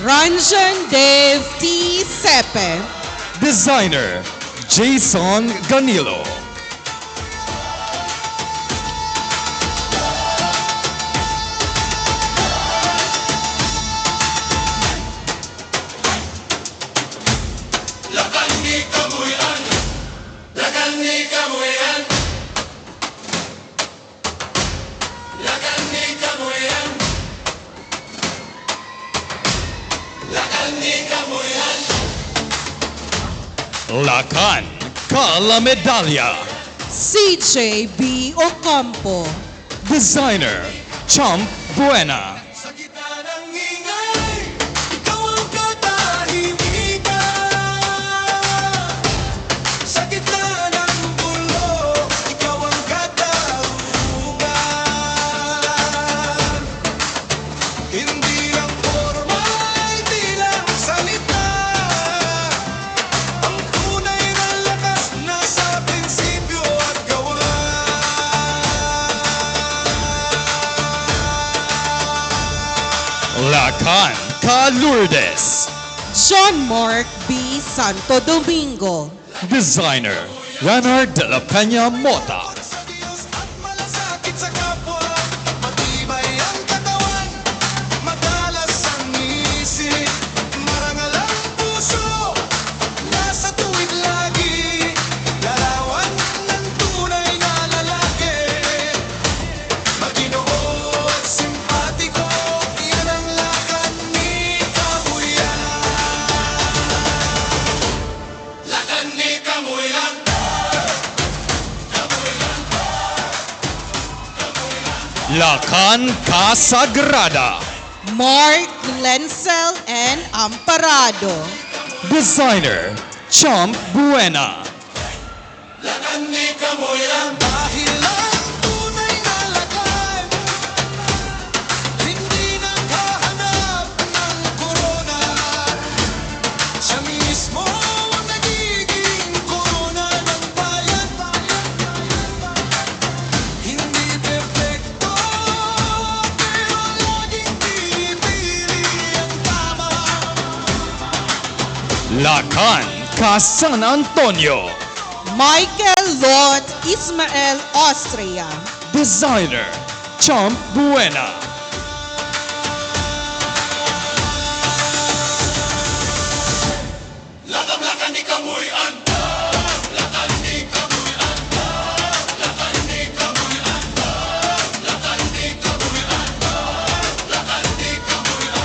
Ranjan Dev T. Sepe. Designer, Jason Ganilo. Lakan ni Kamuy-An. Lakan ni Kamuy-An. Lakan ni Kamuy-An. Lakan ni Kamuy-An. Lakan, Ka la Medalla. CJ B. Ocampo. Designer, Chump Buena. Sa gitna ng ingay, ikaw ang katahimikan. Sa gitna ng bulok, ikaw ang katarungan. Hindi lang forma, hindi lang salita. Ang tunay na lakas nasa prinsipyo at gawa. Lakan, Ka Lourdes. John Mark B. Santo Domingo. Designer, Leonard de la Peña Mota. Malasakit sa kapwa, matibay ang katawan, madalas ang isip, marangal ang puso, nasa tuwid lagi, larawan ng tunay na lalaki. Maginoo at simpatiko, yan ang lakan ni Kamuy-An. Lakan ni Kamuy-An. Lakan, Ka Sagrada. Mark Lencel and Amparado. Designer, Chump Buena. Lakan ni Kamuy-An. Dahil ang tunay na lakan, hindi naghahanap ng korona. Siya mismo ang nagiging korona ng bayan. Hindi perfecto, pero laging pinipili ang tama. Lakan, Ka San Antonio. Michael Lot Ismael Austria. Designer, Chump Buena. Lakan ni Kamuy-An. Lakan ni Kamuy-An. Lakan ni Kamuy-An. Lakan ni Kamuy-An. Lakan ni Kamuy-An.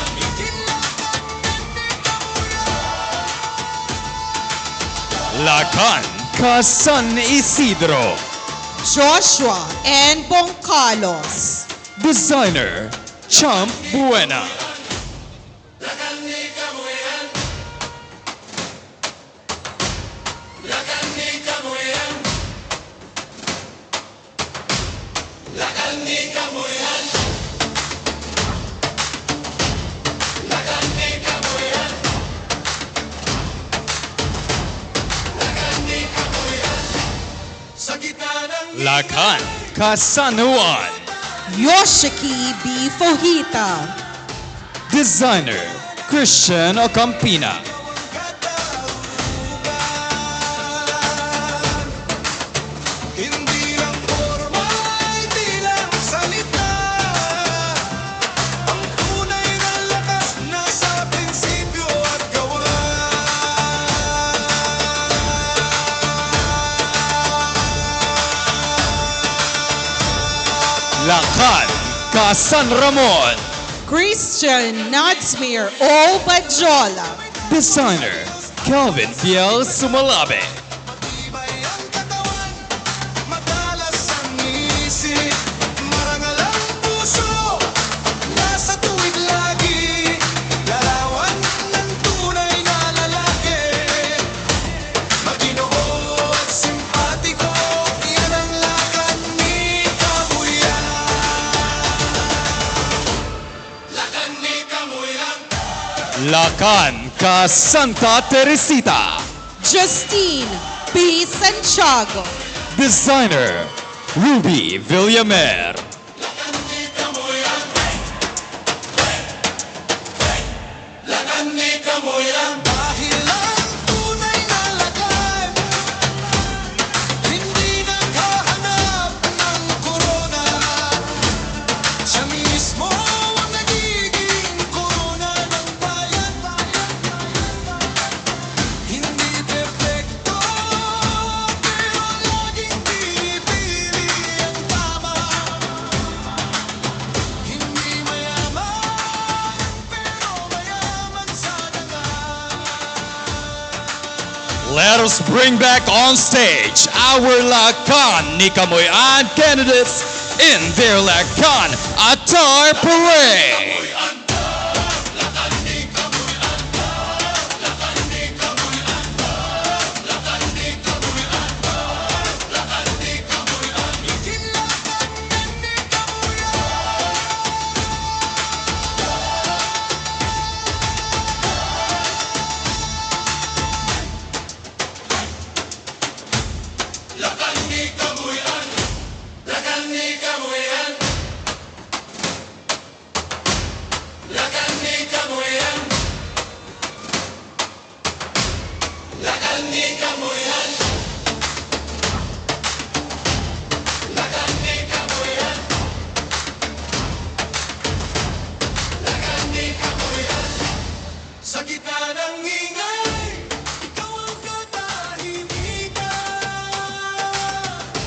Lakan, Ka San Isidro. Joshua and Boncalos. Designer, Chump Buena. Lakan ni Kamuy-An. Lakan ni Kamuy-An. Lakan ni Kamuy-An. Lakan ni Kamuy-An. Lakan ni Kamuy-An. Sa gitna ng Lakan, Ka San Juan. Yoshiki B. Fojita. Designer, Christian Ocampina. Hindi lang forma, hindi lang salita. Ang tunay na lakas nasa prinsipyo at gawa. Lakan ka San Ramon. Christian Nadsmir O. Bajola. Designer Calvin Biel Sumalabe. Lakan ka Santa Teresita. Justine P. Santiago. Designer Ruby Villamer. Let us bring back on stage our Lakan ni Kamuy-An candidates in their Lakan Attire Parade.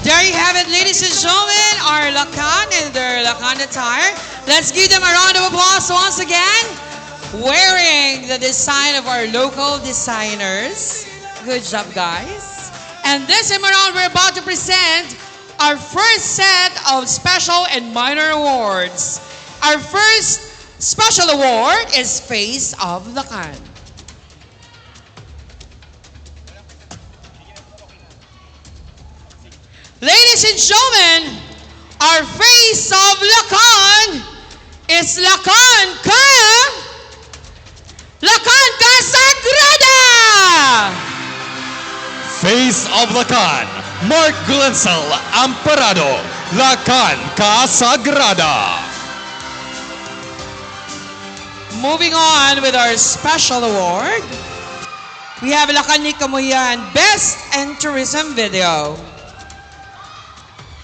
There you have it, ladies and gentlemen, our Lakan in their Lakan attire. Let's give them a round of applause once again. Wearing the design of our local designers. Good job, guys. And this time around, we're about to present our first set of special and minor awards. Our first special award is Face of Lakan. Ladies and gentlemen, our Face of Lakan is Lakan ka Sagrada! Face of Lakan, Mark Glensal Amparado, Lakan ka Sagrada. Moving on with our special award, we have Lakan ni Kamuy-An Best and Tourism Video.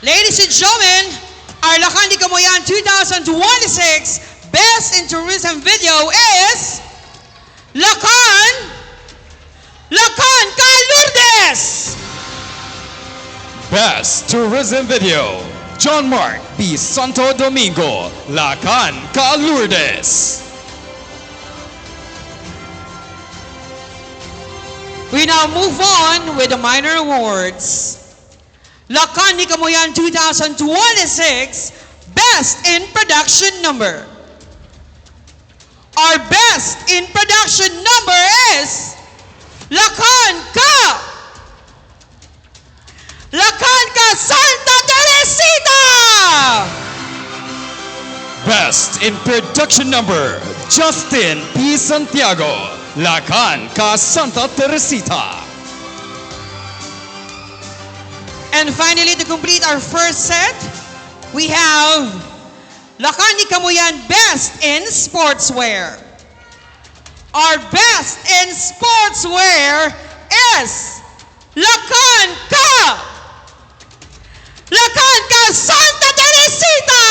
Ladies and gentlemen, our Lakan ni Kamuy-An 2026 Best in Tourism Video is Lakan ka Lourdes! Best Tourism Video, John Mark P. Santo Domingo, Lakan ka Lourdes. We now move on with the minor awards. Lakan ni Kamuy-An 2026 Best in Production Number. Our best in production number is Lakan ka Santa Teresita! Best in Production Number, Justin P. Santiago, Lakan ka Santa Teresita. And finally, to complete our first set, we have Lakan ni Kamuy-An Best in Sportswear. Our best in sportswear is Lakan ka Santa Teresita!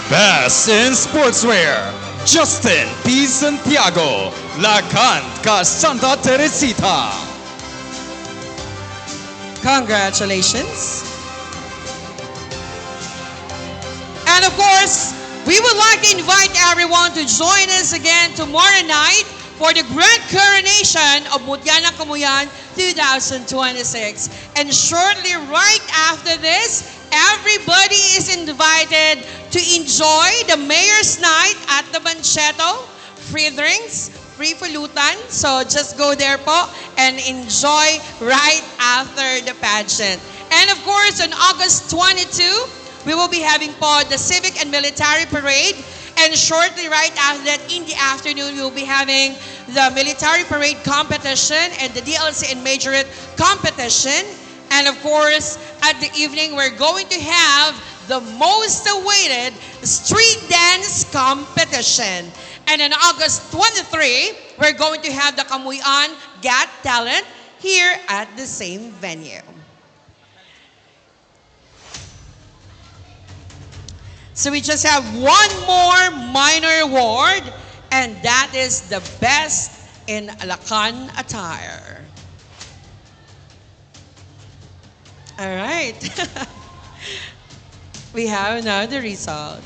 Best in Sportswear, Justin P. Santiago, Lakan ka Santa Teresita. Congratulations. And of course, we would like to invite everyone to join us again tomorrow night for the grand coronation of Mutya ng Kamuy-An 2026. And shortly right after this, everybody is invited to enjoy the Mayor's Night at the Bancheto. Free drinks, free pulutan. So just go there po and enjoy right after the pageant. And of course, on August 22, we will be having po the Civic and Military Parade. And shortly right after that, in the afternoon, we will be having the Military Parade competition and the DLC and Majorette competition. And of course, at the evening, we're going to have the most awaited street dance competition. And on August 23, we're going to have the Kamuy-An Got Talent here at the same venue. So we just have one more minor award, and that is the best in Lakan attire. All right. We have now the result.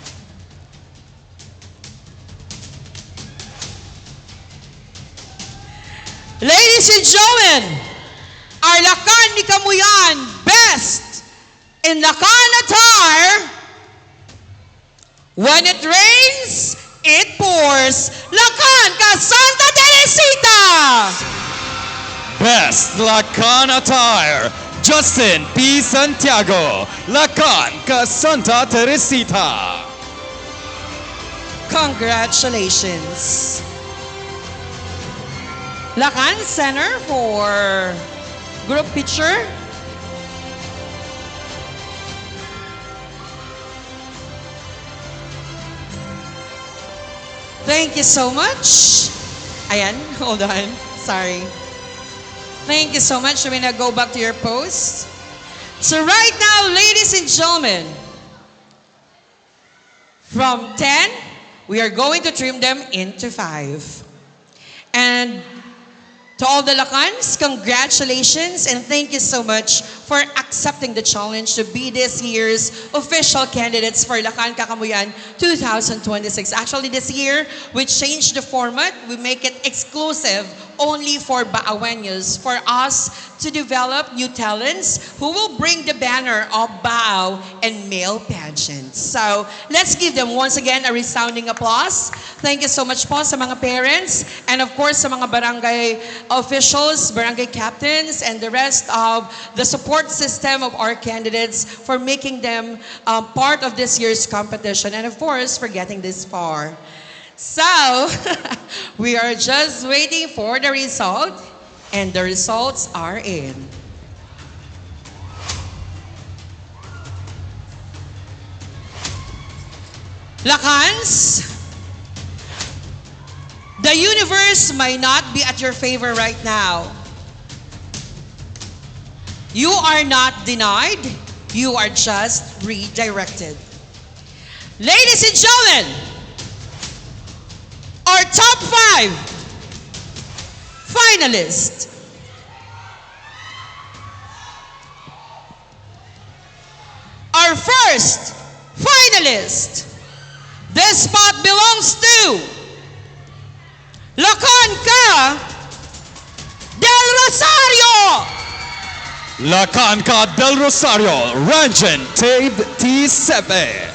Ladies and gentlemen, our Lakan ni Kamuy-An best in Lakan attire. When it rains, it pours. Lakan ka Santa Teresita! Best Lakan attire, Justin P. Santiago, Lakan ka Santa Teresita. Congratulations. Lakan Center for group picture. Thank you so much. Ayan, hold on. Sorry. Thank you so much. You may now go back to your post. So right now, ladies and gentlemen, from 10, we are going to trim them into 5. And to all the Lakans, congratulations and thank you so much for accepting the challenge to be this year's official candidates for Lakan ka Kamuy-An 2026. Actually, this year, we changed the format. We make it exclusive only for Baaweños, for us to develop new talents who will bring the banner of Baao and male pageants. So, let's give them once again a resounding applause. Thank you so much po sa mga parents and of course sa mga barangay officials, barangay captains, and the rest of the support system of our candidates for making them part of this year's competition and of course for getting this far. So, we are just waiting for the result and the results are in. Lakans, the universe might not be at your favor right now. You are not denied, you are just redirected. Ladies and gentlemen, our top 5 finalists. Our first finalist. This spot belongs to Lakan ka Del Rosario. Lakan ka del Rosario, Ranjan T. Sepe.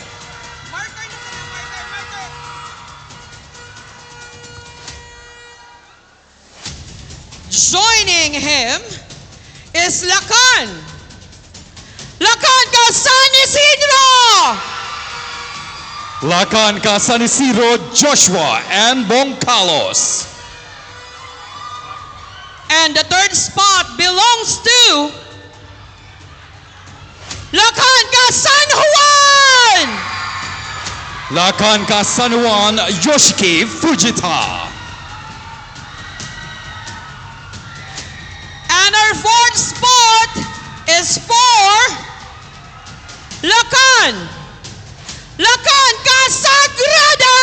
Joining him is Lakan. Lakan ka San Isidro. Lakan ka San Isidro, Joshua and Bong Carlos. And the third spot belongs to Lakan ka San Juan. Lakan ka San Juan, Yoshiki Fujita. And our fourth spot is for Lakan. Lakan Casagrada.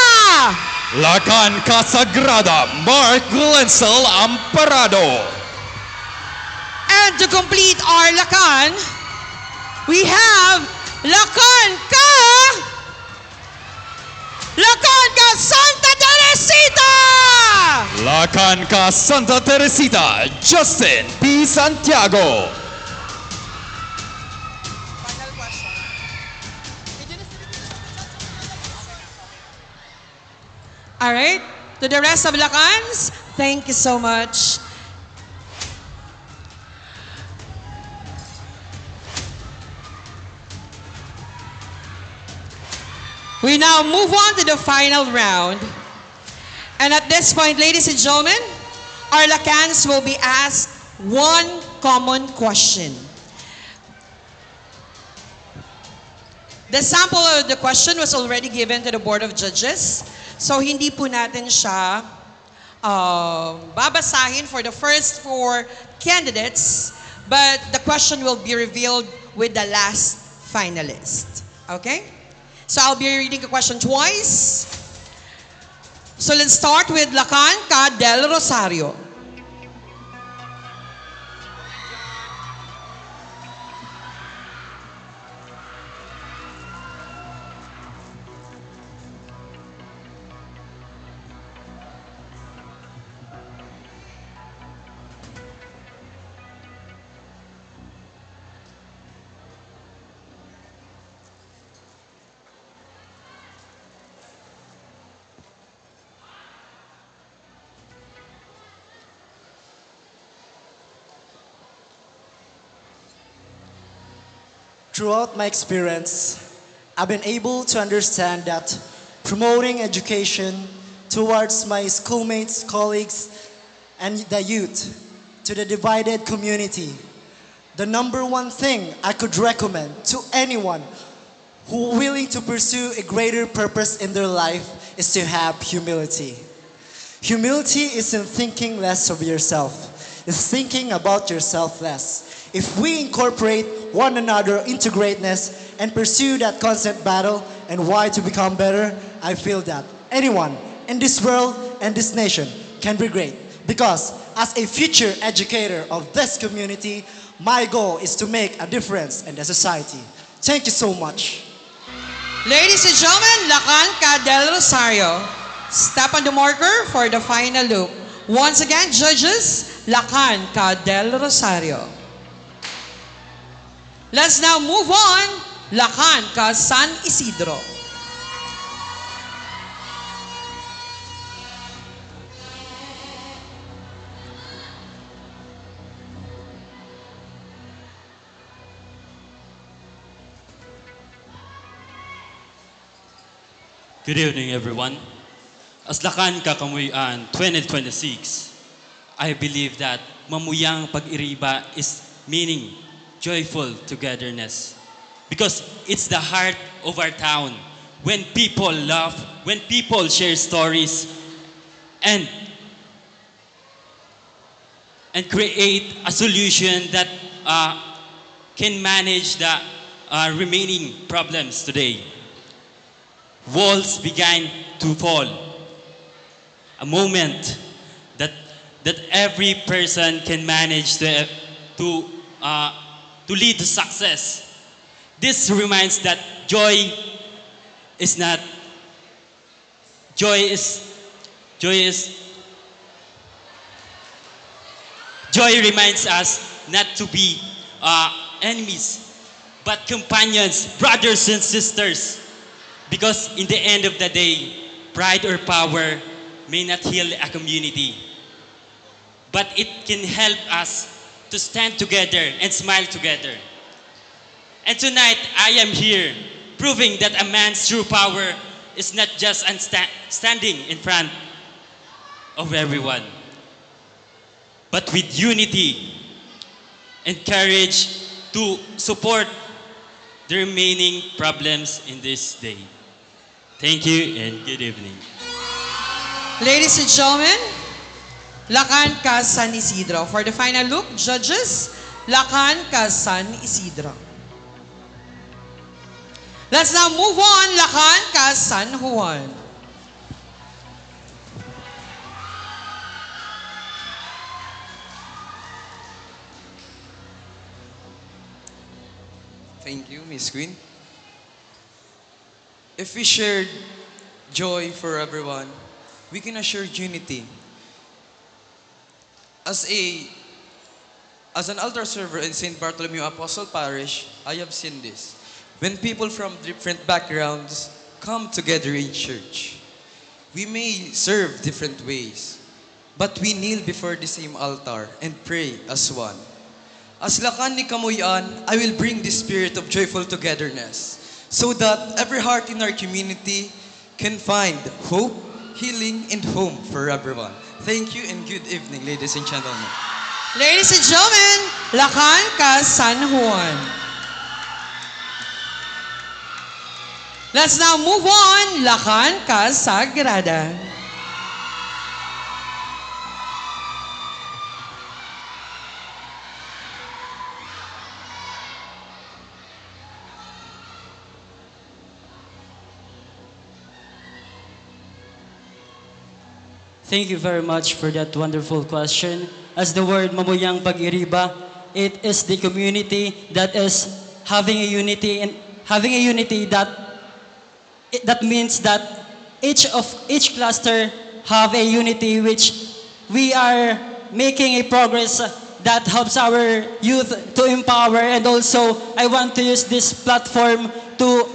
Lakan Casagrada, Mark Glensel Amparado. And to complete our Lakan, we have Lakan ka Lakan ka Santa Teresita! Lakan ka Santa Teresita, Justin P. Santiago. All right, to the rest of Lakans, thank you so much. We now move on to the final round. And at this point, ladies and gentlemen, our Lakans will be asked one common question. The sample of the question was already given to the Board of Judges. So hindi po natin siya babasahin for the first 4 candidates, but the question will be revealed with the last finalist. Okay? So I'll be reading the question twice. So let's start with Lakan ka del Rosario. Throughout my experience, I've been able to understand that promoting education towards my schoolmates, colleagues, and the youth to the divided community, the number one thing I could recommend to anyone who willing to pursue a greater purpose in their life is to have humility. Humility isn't thinking less of yourself. It's thinking about yourself less. If we incorporate one another into greatness and pursue that constant battle and why to become better, I feel that anyone in this world and this nation can be great. Because as a future educator of this community, my goal is to make a difference in the society. Thank you so much. Ladies and gentlemen, Lakan ka del Rosario. Step on the marker for the final loop. Once again, judges, Lakan ka del Rosario. Let's now move on. Lakan ka San Isidro. Good evening, everyone. As Lakan ka Kamuy-An 2026, I believe that mamuyang pag-iriba is meaning joyful togetherness. Because it's the heart of our town. When people laugh, when people share stories, and create a solution that can manage the remaining problems today. Walls began to fall. A moment that every person can manage to lead to success. This reminds that joy reminds us not to be enemies, but companions, brothers and sisters. Because in the end of the day, pride or power may not heal a community, but it can help us to stand together and smile together. And tonight, I am here proving that a man's true power is not just standing in front of everyone, but with unity and courage to support the remaining problems in this day. Thank you and good evening. Ladies and gentlemen, Lakan ka San Isidro. For the final look, judges, Lakan ka San Isidro. Let's now move on, Lakan ka San Juan. Thank you, Miss Queen. If we shared joy for everyone, we can assure unity. As a as an altar server in St. Bartholomew Apostle Parish, I have seen this. When people from different backgrounds come together in church, we may serve different ways, but we kneel before the same altar and pray as one. As Lakan ni Kamuy-An, I will bring the spirit of joyful togetherness so that every heart in our community can find hope, healing, and home for everyone. Thank you and good evening, ladies and gentlemen. Ladies and gentlemen, Lakan ka San Juan. Let's now move on, Lakan ka Sagrada. Thank you very much for that wonderful question. As the word Mamuyang Pag-iriba, it is the community that is having a unity and having a unity that means that each cluster have a unity which we are making a progress that helps our youth to empower, and also I want to use this platform to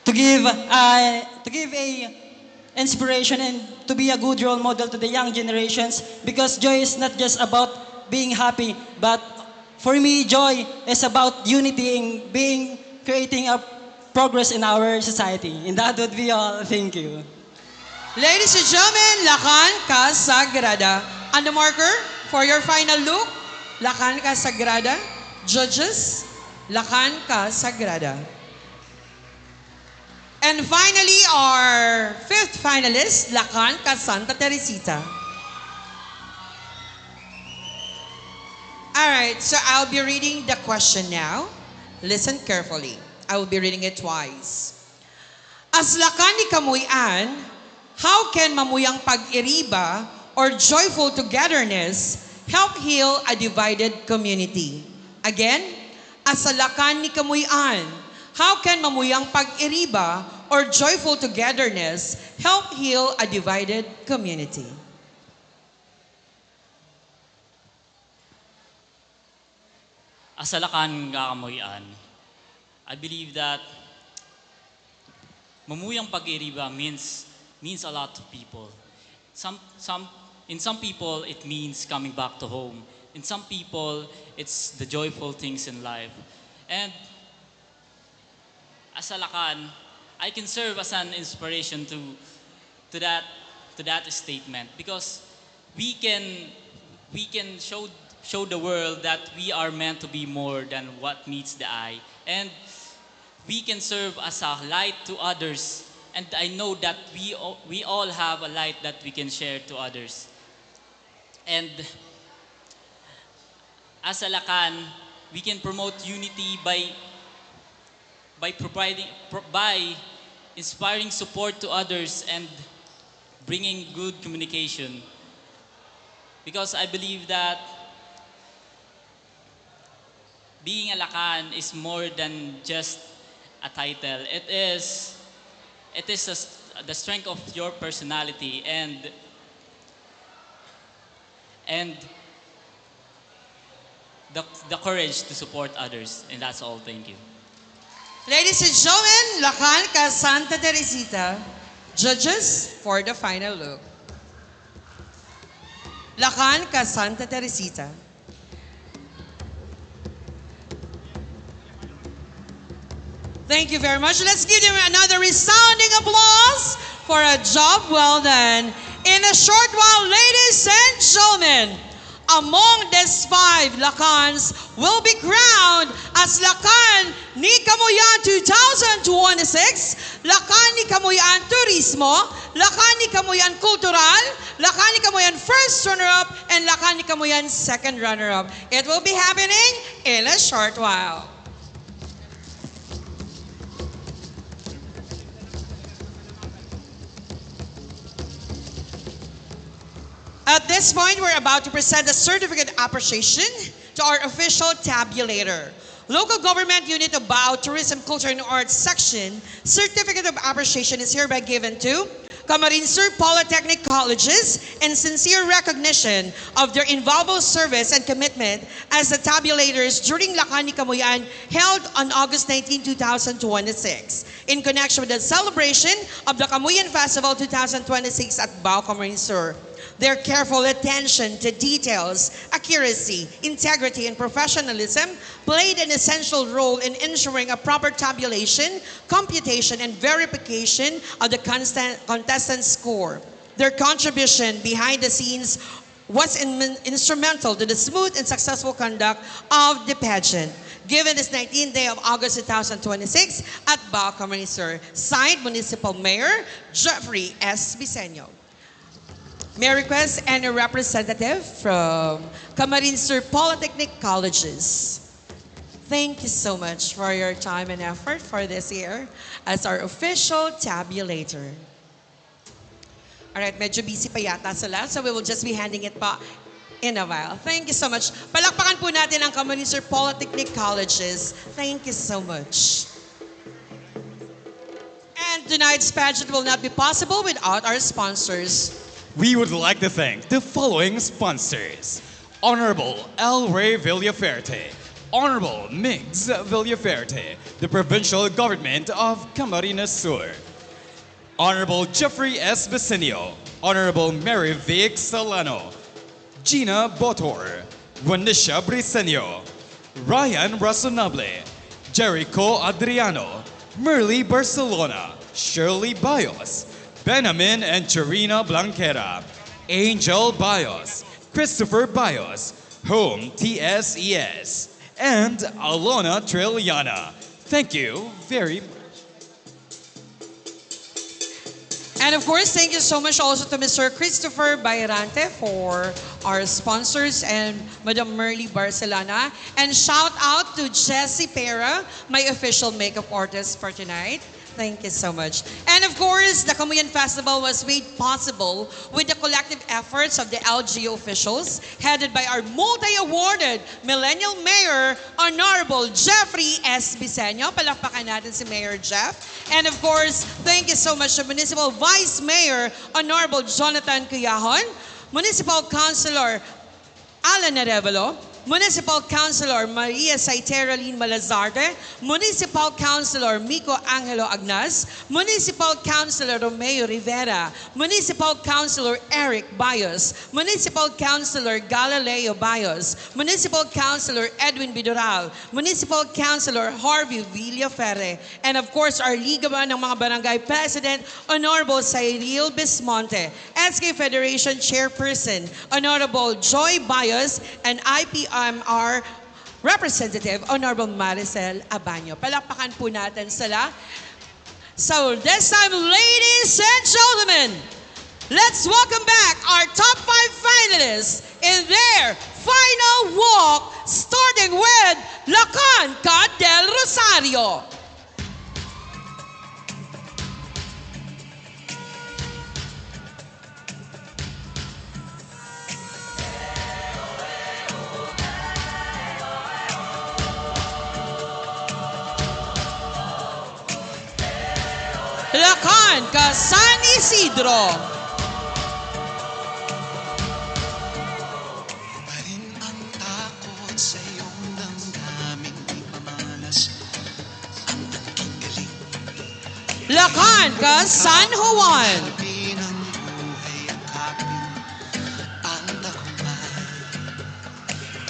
give a inspiration and to be a good role model to the young generations, because joy is not just about being happy, but for me joy is about unity and creating a progress in our society. And that would be all. Thank you. Ladies and gentlemen, Lakan ka Sagrada. And the marker for your final look, Lakan ka Sagrada. Judges, Lakan ka Sagrada. And finally, our fifth finalist, Lakan ka Santa Teresita. All right, so I'll be reading the question now. Listen carefully. I will be reading it twice. As Lakan ni Kamuy-An, how can Mamuyang Pag-iriba or joyful togetherness help heal a divided community? Again, as a Lakan ni Kamuy-An, how can Mamuyang Pag-iriba or joyful togetherness help heal a divided community? As a Lakan nga Kamuy-An, I believe that Mamuyang Pag-iriba means a lot to people. In some people, it means coming back to home. In some people, it's the joyful things in life. And as a Lakan, I can serve as an inspiration to that statement, because we can show the world that we are meant to be more than what meets the eye, and we can serve as a light to others. And I know that we all have a light that we can share to others. And as a Lakan, we can promote unity by inspiring support to others and bringing good communication. Because I believe that being a Lakan is more than just a title. It is the strength of your personality and the courage to support others. And that's all. Thank you. Ladies and gentlemen, Lakan ka Santa Teresita. Judges for the final look. Lakan ka Santa Teresita. Thank you very much. Let's give them another resounding applause for a job well done. In a short while, ladies and gentlemen, among these 5 Lakans will be crowned as Lakan ni Kamuy-An 2026, Lakan ni Kamuy-An Turismo, Lakan ni Kamuy-An Kultural, Lakan ni Kamuy-An First Runner-Up, and Lakan ni Kamuy-An Second Runner-Up. It will be happening in a short while. At this point, we're about to present a certificate appreciation to our official tabulator. Local Government Unit of Baao Tourism, Culture and Arts Section, Certificate of Appreciation is hereby given to Camarines Sur Polytechnic Colleges in sincere recognition of their invaluable service and commitment as the tabulators during Lakan Kamuy-An held on August 19, 2026 in connection with the celebration of the Kamuy-An Festival 2026 at Baao Camarines Sur. Their careful attention to details, accuracy, integrity, and professionalism played an essential role in ensuring a proper tabulation, computation, and verification of the contestant score. Their contribution behind the scenes was instrumental to the smooth and successful conduct of the pageant. Given this 19th day of August 2026 at Baao Camarines Sur, signed Municipal Mayor Jeffrey S. Bisenyo. May I request any representative from Camarines Sur Polytechnic Colleges. Thank you so much for your time and effort for this year as our official tabulator. Alright, medyo busy pa yata sila, so we will just be handing it pa in a while. Thank you so much. Palakpakan po natin ang Camarines Sur Polytechnic Colleges. Thank you so much. And tonight's pageant will not be possible without our sponsors. We would like to thank the following sponsors. Honorable L. Ray Villaferte, Honorable Migs Villaferte, the Provincial Government of Camarines Sur. Honorable Jeffrey S. Bisenyo, Honorable Mary Vic Solano, Gina Botor, Juanisha Briseño, Ryan Razonable, Jericho Adriano, Merly Barcelona, Shirley Bayos, Benjamin and Charina Blanquera, Angel Bayos, Christopher Bayos, Home TSES, and Alona Trilliana. Thank you very much. And of course, thank you so much also to Mr. Christopher Bayrante for our sponsors and Madam Merly Barcelona. And shout out to Jessie Pera, my official makeup artist for tonight. Thank you so much. And of course, the Kamuy-An Festival was made possible with the collective efforts of the LGU officials, headed by our multi-awarded Millennial Mayor, Honorable Jeffrey S. Bisenyo. Palakpakan natin si Mayor Jeff. And of course, thank you so much to Municipal Vice Mayor, Honorable Jonathan Cuyahon, Municipal Councilor Alan Arevalo, Municipal Councilor Maria Saiteraline Malazarte, Municipal Councilor Miko Angelo Agnas, Municipal Councilor Romeo Rivera, Municipal Councilor Eric Bayos, Municipal Councilor Galileo Bayos, Municipal Councilor Edwin Bidoral, Municipal Councilor Harvey Villaferre, and of course our Liga ng mga Barangay President, Honorable Cyril Bismonte, SK Federation Chairperson, Honorable Joy Bayos, and IPMR Representative, Honorable Maricel Abanyo. Palakpakan po natin sila. So this time, ladies and gentlemen, let's welcome back our top 5 finalists in their final walk, starting with Lakan del Rosario. Lakan, San Isidro. Lakan, San Juan.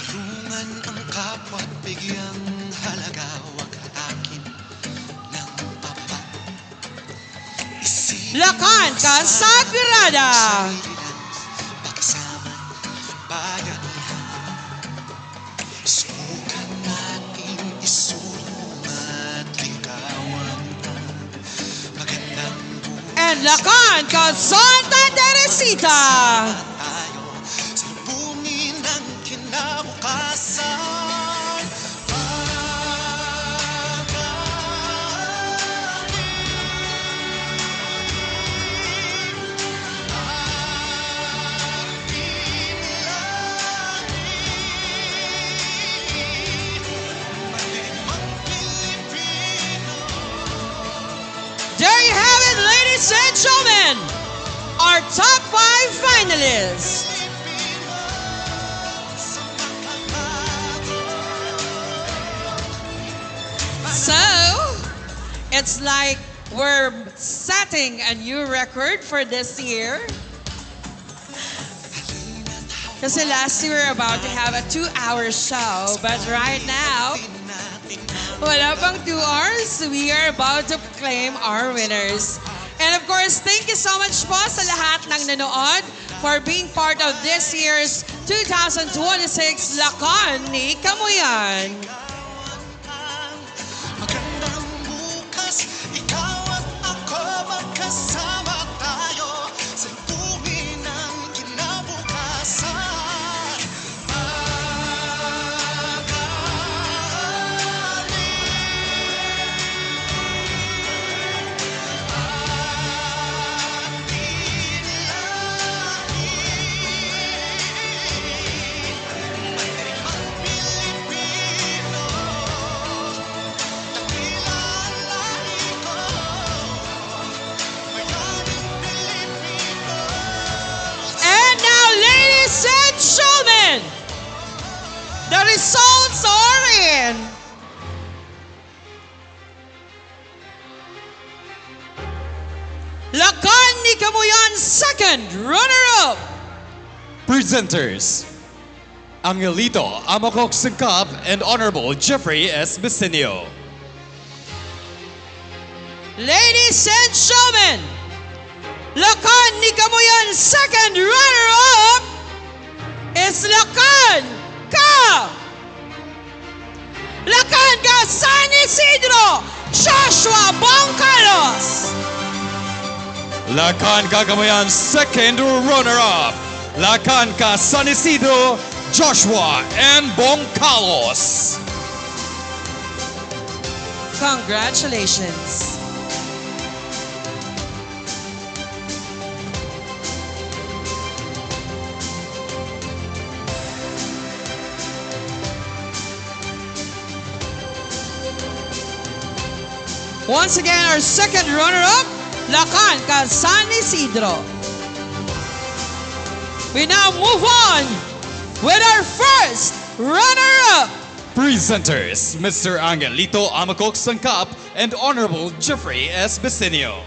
Tulungan ang kapwa at bigyang halaga, wag hatakin ng papa. Lakan, Sagrada. Pakisama, bayanihan. Subukan natin isulong at ligawan ang magandang buhay. And Lakan, Santa Teresita. Salubungin ang kinabukasan. top 5 finalists. So, it's like we're setting a new record for this year. Kasi last year we were about to have a 2-hour show, but right now, wala pang 2 hours, we are about to claim our winners. And of course, thank you so much po sa lahat ng nanood for being part of this year's 2026 Lakan ni Kamuy-An. Ikaw at ako magkasama tayo sa tuwin ng kinabukasan. Gentlemen, the results are in. Lakan ni Kamuy-An second runner-up. Presenters, Angelito Amakok Singkap and Honorable Jeffrey S. Bisenio. Ladies and gentlemen, Lakan ni Kamuy-An second runner-up is Lakan ka San Isidro, Joshua Boncalos. Lakan ka Kamuy-An second runner-up. Lakan ka San Isidro, Joshua and Boncalos. Congratulations. Once again, our second runner-up, Lakan ka San Isidro. We now move on with our first runner-up. Presenters, Mr. Angelito Amakok Singkap and Honorable Jeffrey S. Bisenio.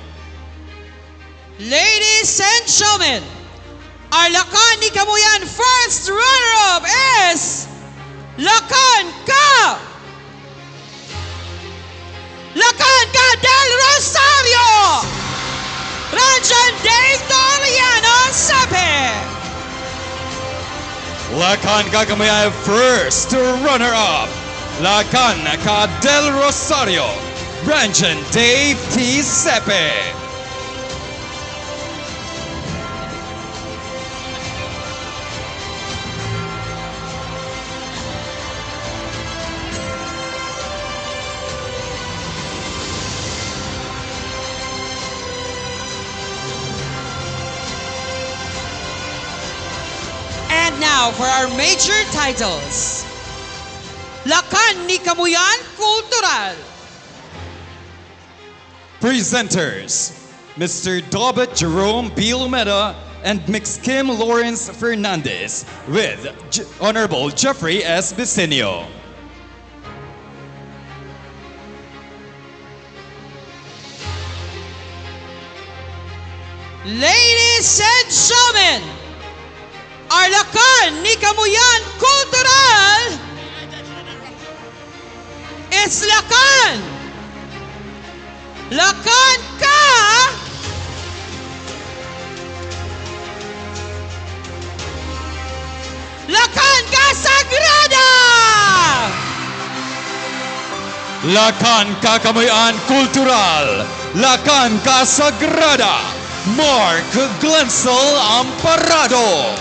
Ladies and gentlemen, our Lakan ni Kamuy-An first runner-up is Lakan ka del Rosario, Ranjan Dave Doriano Sape. Lakan ka Kamuy-An first runner-up. Lakan ka del Rosario, Ranjan Dave T. Sepe. And now for our major titles. Lakan ni Kamuy-An Cultural. Presenters, Mr. Dobet Jerome B. Lumeda and Mix Kim Lawrence Fernandez with Honorable Jeffrey S. Bisenio. Ladies and gentlemen, our Lakan ni Kamuy-An Cultural is Lakan ka Sagrada. Lakan ka Kamuy-An Cultural, Lakan ka Sagrada, Mark Glensel Amparado.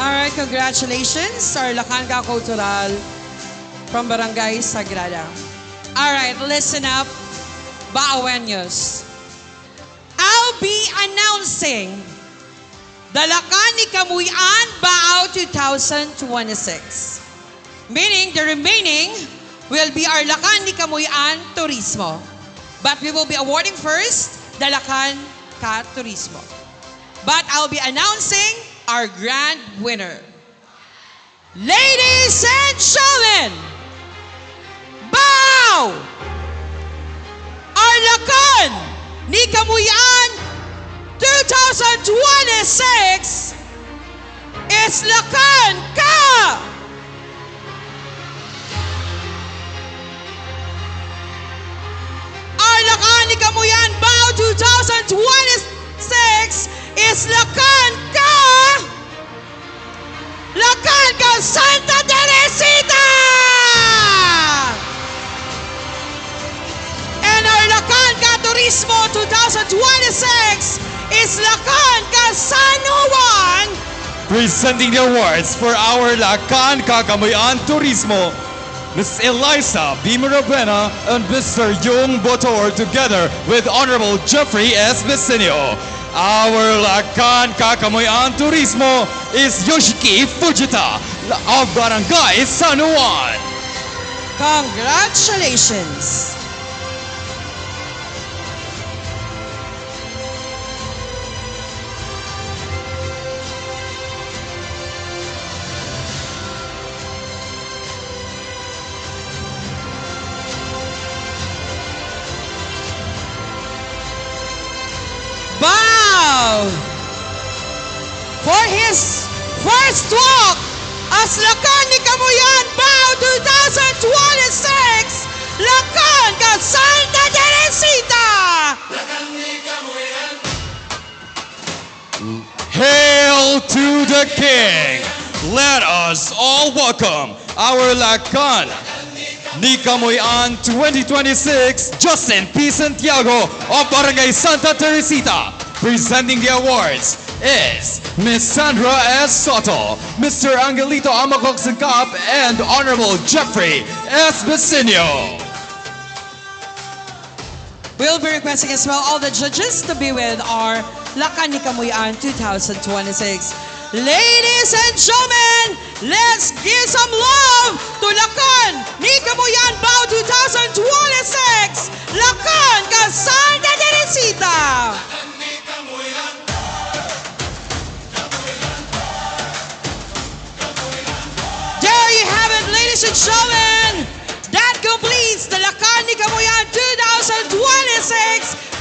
All right, right, congratulations, our Lakan Cultural from Barangay Sagrada. All right, listen up, Baoeños. I'll be announcing the Lakan ni Kamuy-An Baao 2026. Meaning the remaining will be our Lakan ni Kamuy-An Turismo. But we will be awarding first the Lakan Ka Turismo. But I'll be announcing our grand winner. Ladies and gentlemen, Baao! Our Lakan ni Kamuy-An 2026 is Lakan Ka! Our Lakan ni Kamuy-An Baao 2026 is Lakan Ka! Lakan Ka Santa Teresita! And our Lakan Ka Turismo 2026 is Lakan Ka San Juan. Presenting the awards for our Lakan Ka Kamuy-An Turismo, Ms. Eliza B. Mirabena and Mr. Yung Botor together with Honorable Jeffrey S. Vicenio. Our Lakan Ka Kamuy-An Turismo is Yoshiki Fujita of Barangay San Juan. Congratulations! Baao! For his first walk as Lakan ni Kamuy-An Baao 2026, Lakan Ka Santa Teresita! Hail to the King! Let us all welcome our Lakan ni Kamuy-An 2026, Justin P. Santiago of Barangay Santa Teresita. Presenting the awards is Ms. Sandra S. Soto, Mr. Angelito Amacok Singkap, and Honorable Jeffrey S. Vicenio. We'll be requesting as well all the judges to be with our Lakan ni Kamuy-An 2026. Ladies and gentlemen, let's give some love to Lakan ni Kamuy-An Baao 2026, Lakan Ka Santa Teresita. There you have it, ladies and gentlemen. That completes the Lakan ni Kamuy-An 2026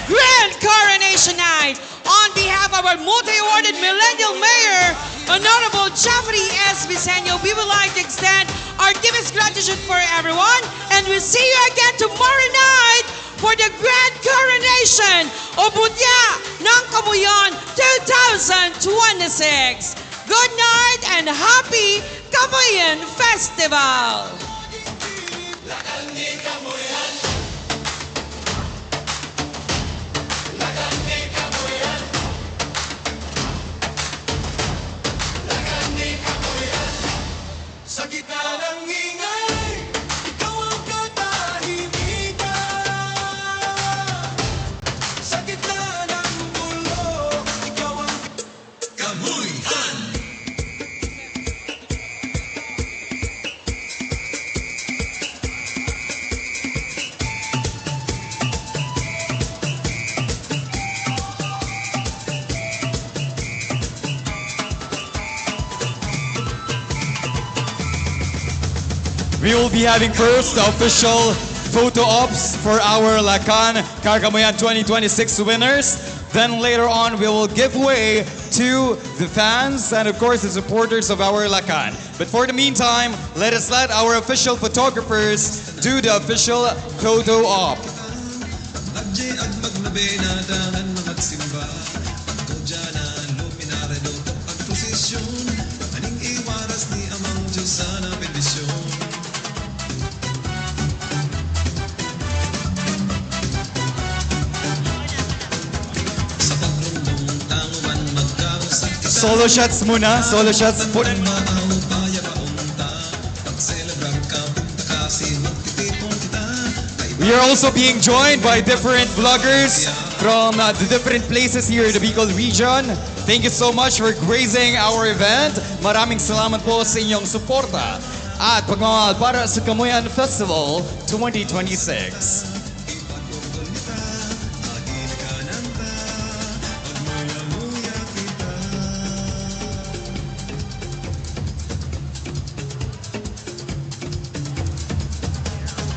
Grand Coronation Night. On behalf of our multi-awarded Millennial Mayor, Honorable Jeffrey S. Vicenio, we would like to extend our deepest gratitude for everyone, and we'll see you again tomorrow night for the Grand Coronation of Budya ng Kamuy-An 2026. Good night and happy Kamuy-An Festival! Sa gitna ng ingay, ikaw ang katahimikan. Sa gitna ng mundo, ikaw ang Kamuy-An. We will be having first the official photo ops for our Lakan Ka Kamuy-An 2026 winners. Then later on, we will give way to the fans and of course the supporters of our Lakan. But for the meantime, let us let our official photographers do the official photo op. Nagdi at maglabi na dahan na magsimba. Ikaw dyan na luminare do ang posisyon. Aning iwaras ni amang Diyos sana bendisyon. Sa pagrundong tanguan magkarusat ka Solo shots muna. Solo shots. We are also being joined by different vloggers from the different places here in the Bicol region. Thank you so much for gracing our event. Maraming salamat po sa inyong suporta at pagmamahal para sa Kamuy-An Festival 2026.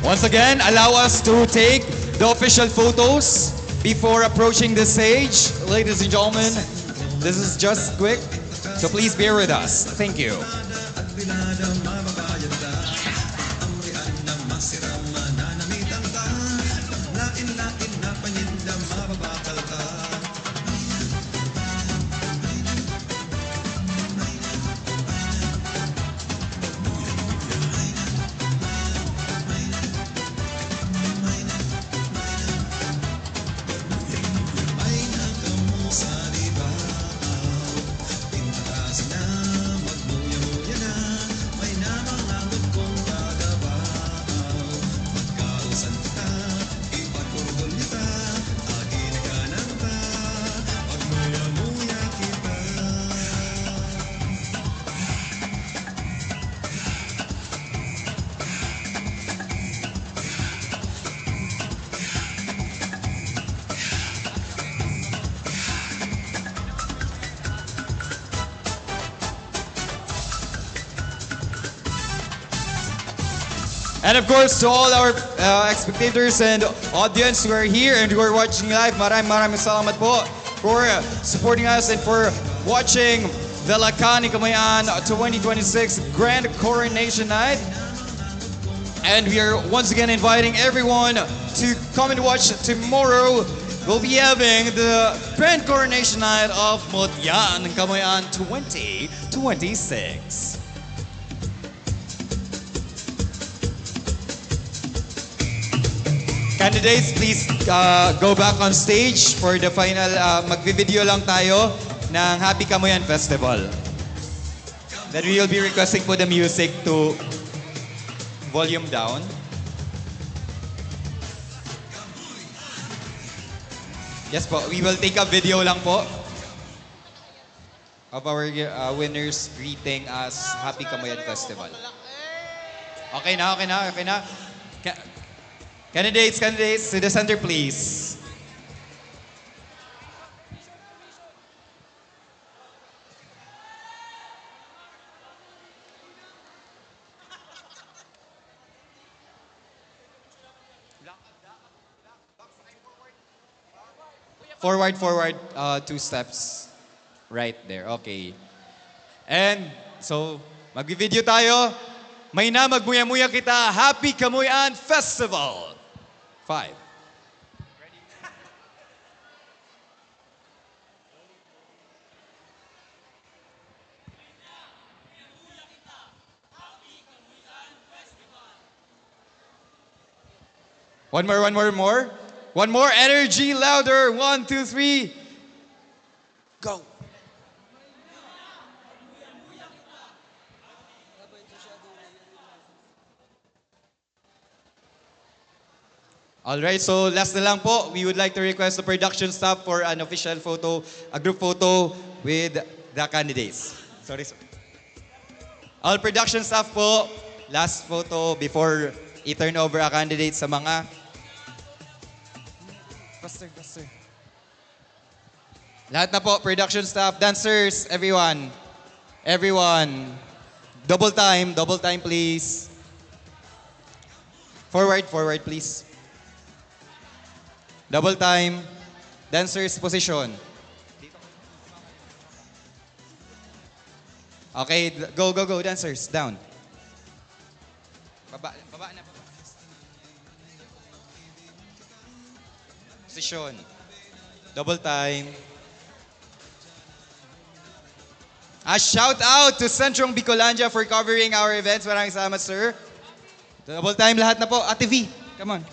Once again, allow us to take the official photos before approaching the stage. Ladies and gentlemen, this is just quick, so please bear with us. Thank you. And of course, to all our spectators and audience who are here and who are watching live, maraming salamat po for supporting us and for watching the Lakan Kamuy-An 2026 Grand Coronation Night. And we are once again inviting everyone to come and watch tomorrow. We'll be having the Grand Coronation Night of Kamuy-An Kamuy-An 2026. Candidates, please go back on stage for the final. Magvi-video lang tayo ng Happy Kamuy-An Festival. Then we will be requesting for the music to volume down. Yes po, we will take a video lang po of our winners greeting us Happy Kamuy-An Festival. Okay na. Candidates, to the center, please. Forward, 2 steps. Right there, okay. And so, mag-video tayo. May na magmuya-muya kita, Happy Kamuy-An Festival. 5. One more. One more energy, louder. 1, 2, 3. Go. All right, so last na lang po, we would like to request the production staff for an official photo, a group photo with the candidates. Sorry. All production staff po, last photo before i-turn over a candidate sa mga... Faster. Lahat na po, production staff, dancers, everyone. Double time please. Forward please. Double time. Dancers position. Okay, go, dancers. Down. Baba na. Position. Double time. A shout out to Centrong Bicolandia for covering our events. Maraming salamat, sir. Double time lahat na po. Ate V, come on.